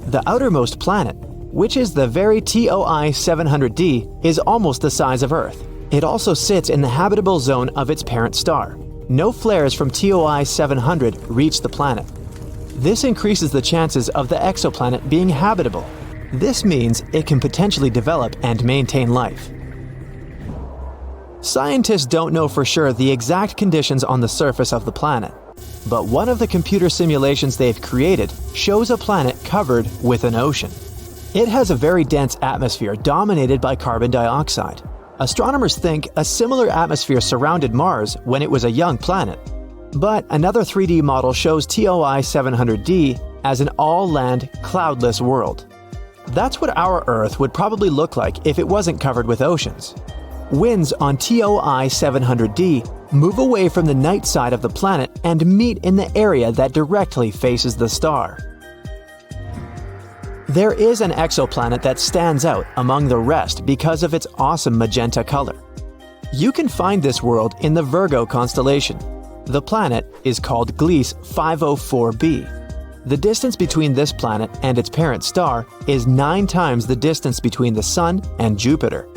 The outermost planet, which is the very TOI 700d, is almost the size of Earth. It also sits in the habitable zone of its parent star. No flares from TOI 700 reach the planet. This increases the chances of the exoplanet being habitable. This means it can potentially develop and maintain life. Scientists don't know for sure the exact conditions on the surface of the planet, but one of the computer simulations they've created shows a planet covered with an ocean. It has a very dense atmosphere dominated by carbon dioxide. Astronomers think a similar atmosphere surrounded Mars when it was a young planet. But another 3D model shows TOI 700d as an all-land, cloudless world. That's what our Earth would probably look like if it wasn't covered with oceans. Winds on TOI 700d move away from the night side of the planet and meet in the area that directly faces the star. There is an exoplanet that stands out among the rest because of its awesome magenta color. You can find this world in the Virgo constellation. The planet is called Gliese 504b. The distance between this planet and its parent star is 9 times the distance between the Sun and Jupiter.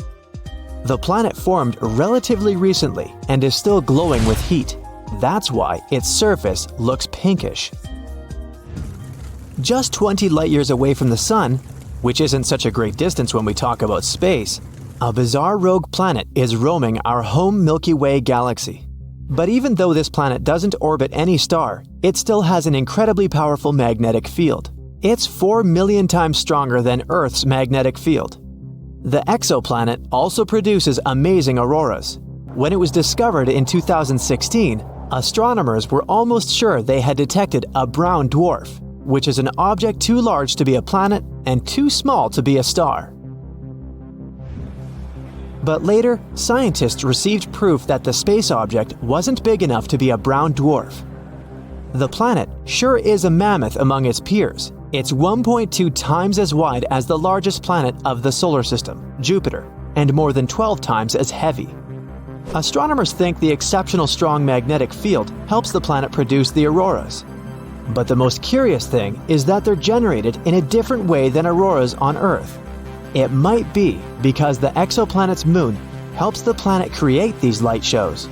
The planet formed relatively recently and is still glowing with heat. That's why its surface looks pinkish. Just 20 light-years away from the Sun, which isn't such a great distance when we talk about space, a bizarre rogue planet is roaming our home Milky Way galaxy. But even though this planet doesn't orbit any star, it still has an incredibly powerful magnetic field. It's 4 million times stronger than Earth's magnetic field. The exoplanet also produces amazing auroras. When it was discovered in 2016, astronomers were almost sure they had detected a brown dwarf, which is an object too large to be a planet and too small to be a star. But later, scientists received proof that the space object wasn't big enough to be a brown dwarf. The planet sure is a mammoth among its peers. It's 1.2 times as wide as the largest planet of the solar system, Jupiter, and more than 12 times as heavy. Astronomers think the exceptional strong magnetic field helps the planet produce the auroras. But the most curious thing is that they're generated in a different way than auroras on Earth. It might be because the exoplanet's moon helps the planet create these light shows.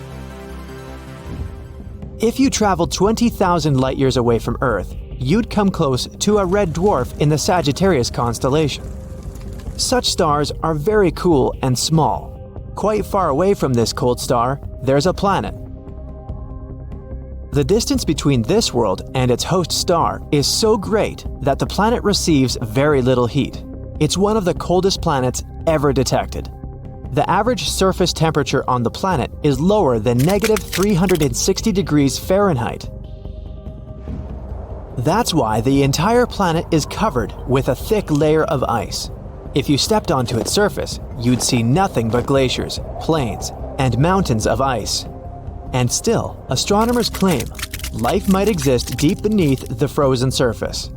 If you traveled 20,000 light-years away from Earth, you'd come close to a red dwarf in the Sagittarius constellation. Such stars are very cool and small. Quite far away from this cold star, there's a planet. The distance between this world and its host star is so great that the planet receives very little heat. It's one of the coldest planets ever detected. The average surface temperature on the planet is lower than -360 degrees Fahrenheit. That's why the entire planet is covered with a thick layer of ice. If you stepped onto its surface, you'd see nothing but glaciers, plains, and mountains of ice. And still, astronomers claim life might exist deep beneath the frozen surface.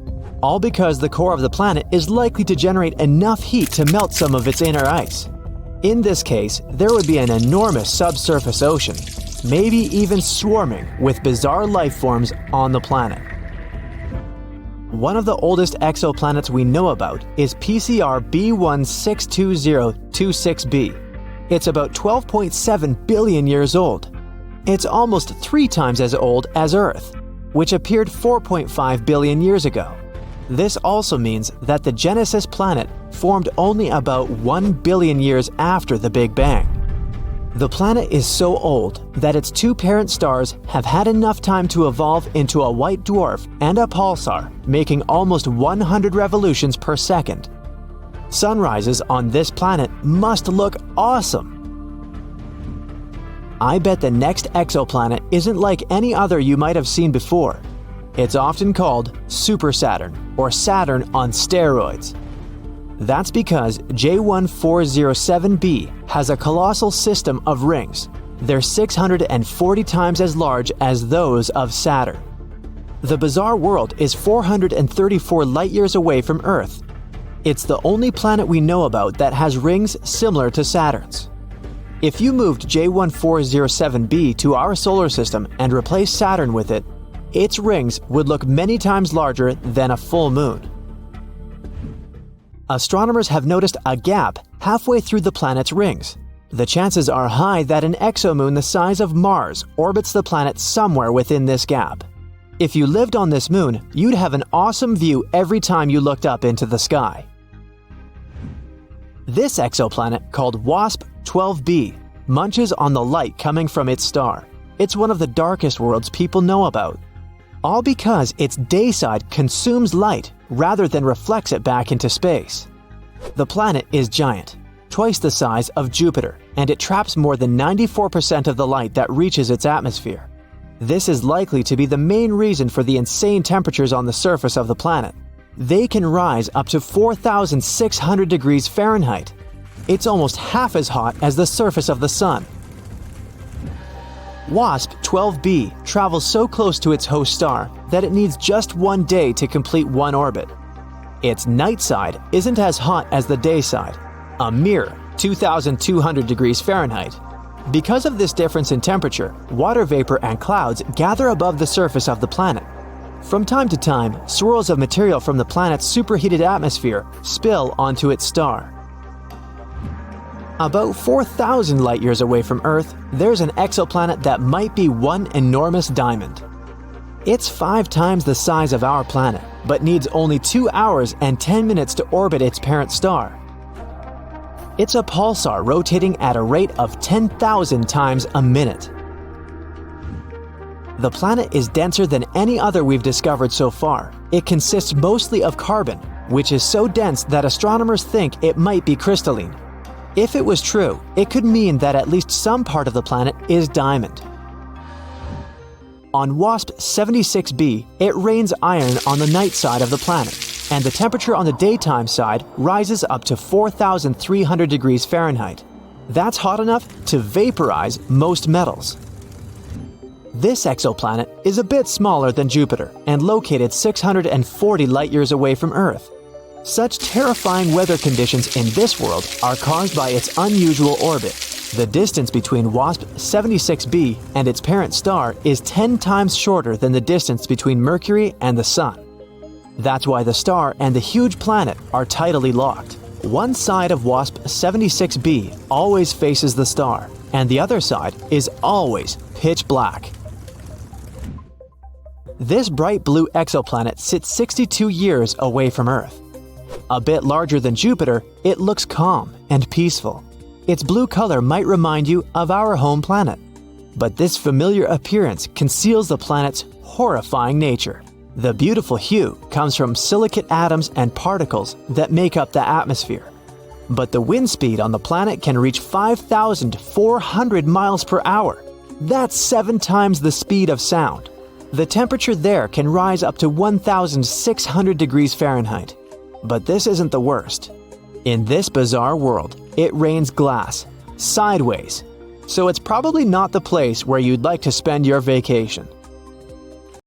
All because the core of the planet is likely to generate enough heat to melt some of its inner ice. In this case, there would be an enormous subsurface ocean, maybe even swarming with bizarre life forms on the planet. One of the oldest exoplanets we know about is PCR B162026b. It's about 12.7 billion years old. It's almost 3 times as old as Earth, which appeared 4.5 billion years ago. This also means that the Genesis planet formed only about 1 billion years after the Big Bang. The planet is so old that its 2 parent stars have had enough time to evolve into a white dwarf and a pulsar, making almost 100 revolutions per second. Sunrises on this planet must look awesome. I bet the next exoplanet isn't like any other you might have seen before. It's often called Super Saturn or Saturn on steroids. That's because J1407b has a colossal system of rings. They're 640 times as large as those of Saturn. The bizarre world is 434 light-years away from Earth. It's the only planet we know about that has rings similar to Saturn's. If you moved J1407b to our solar system and replaced Saturn with it, its rings would look many times larger than a full moon. Astronomers have noticed a gap halfway through the planet's rings. The chances are high that an exomoon the size of Mars orbits the planet somewhere within this gap. If you lived on this moon, you'd have an awesome view every time you looked up into the sky. This exoplanet, called WASP-12b, munches on the light coming from its star. It's one of the darkest worlds people know about. All because its day side consumes light rather than reflects it back into space. The planet is giant, twice the size of Jupiter, and it traps more than 94% of the light that reaches its atmosphere. This is likely to be the main reason for the insane temperatures on the surface of the planet. They can rise up to 4,600 degrees Fahrenheit. It's almost half as hot as the surface of the Sun. WASP-12b travels so close to its host star that it needs just one day to complete one orbit. Its night side isn't as hot as the day side, a mere 2,200 degrees Fahrenheit. Because of this difference in temperature, water vapor and clouds gather above the surface of the planet. From time to time, swirls of material from the planet's superheated atmosphere spill onto its star. About 4,000 light-years away from Earth, there's an exoplanet that might be one enormous diamond. It's 5 times the size of our planet, but needs only 2 hours and 10 minutes to orbit its parent star. It's a pulsar rotating at a rate of 10,000 times a minute. The planet is denser than any other we've discovered so far. It consists mostly of carbon, which is so dense that astronomers think it might be crystalline. If it was true, it could mean that at least some part of the planet is diamond. On WASP-76b, it rains iron on the night side of the planet, and the temperature on the daytime side rises up to 4,300 degrees Fahrenheit. That's hot enough to vaporize most metals. This exoplanet is a bit smaller than Jupiter and located 640 light-years away from Earth. Such terrifying weather conditions in this world are caused by its unusual orbit. The distance between WASP-76b and its parent star is 10 times shorter than the distance between Mercury and the Sun. That's why the star and the huge planet are tidally locked. One side of WASP-76b always faces the star, and the other side is always pitch black. This bright blue exoplanet sits 62 years away from Earth. A bit larger than Jupiter, it looks calm and peaceful. Its blue color might remind you of our home planet. But this familiar appearance conceals the planet's horrifying nature. The beautiful hue comes from silicate atoms and particles that make up the atmosphere. But the wind speed on the planet can reach 5,400 miles per hour. That's 7 times the speed of sound. The temperature there can rise up to 1,600 degrees Fahrenheit. But this isn't the worst. In this bizarre world, it rains glass, sideways. So it's probably not the place where you'd like to spend your vacation.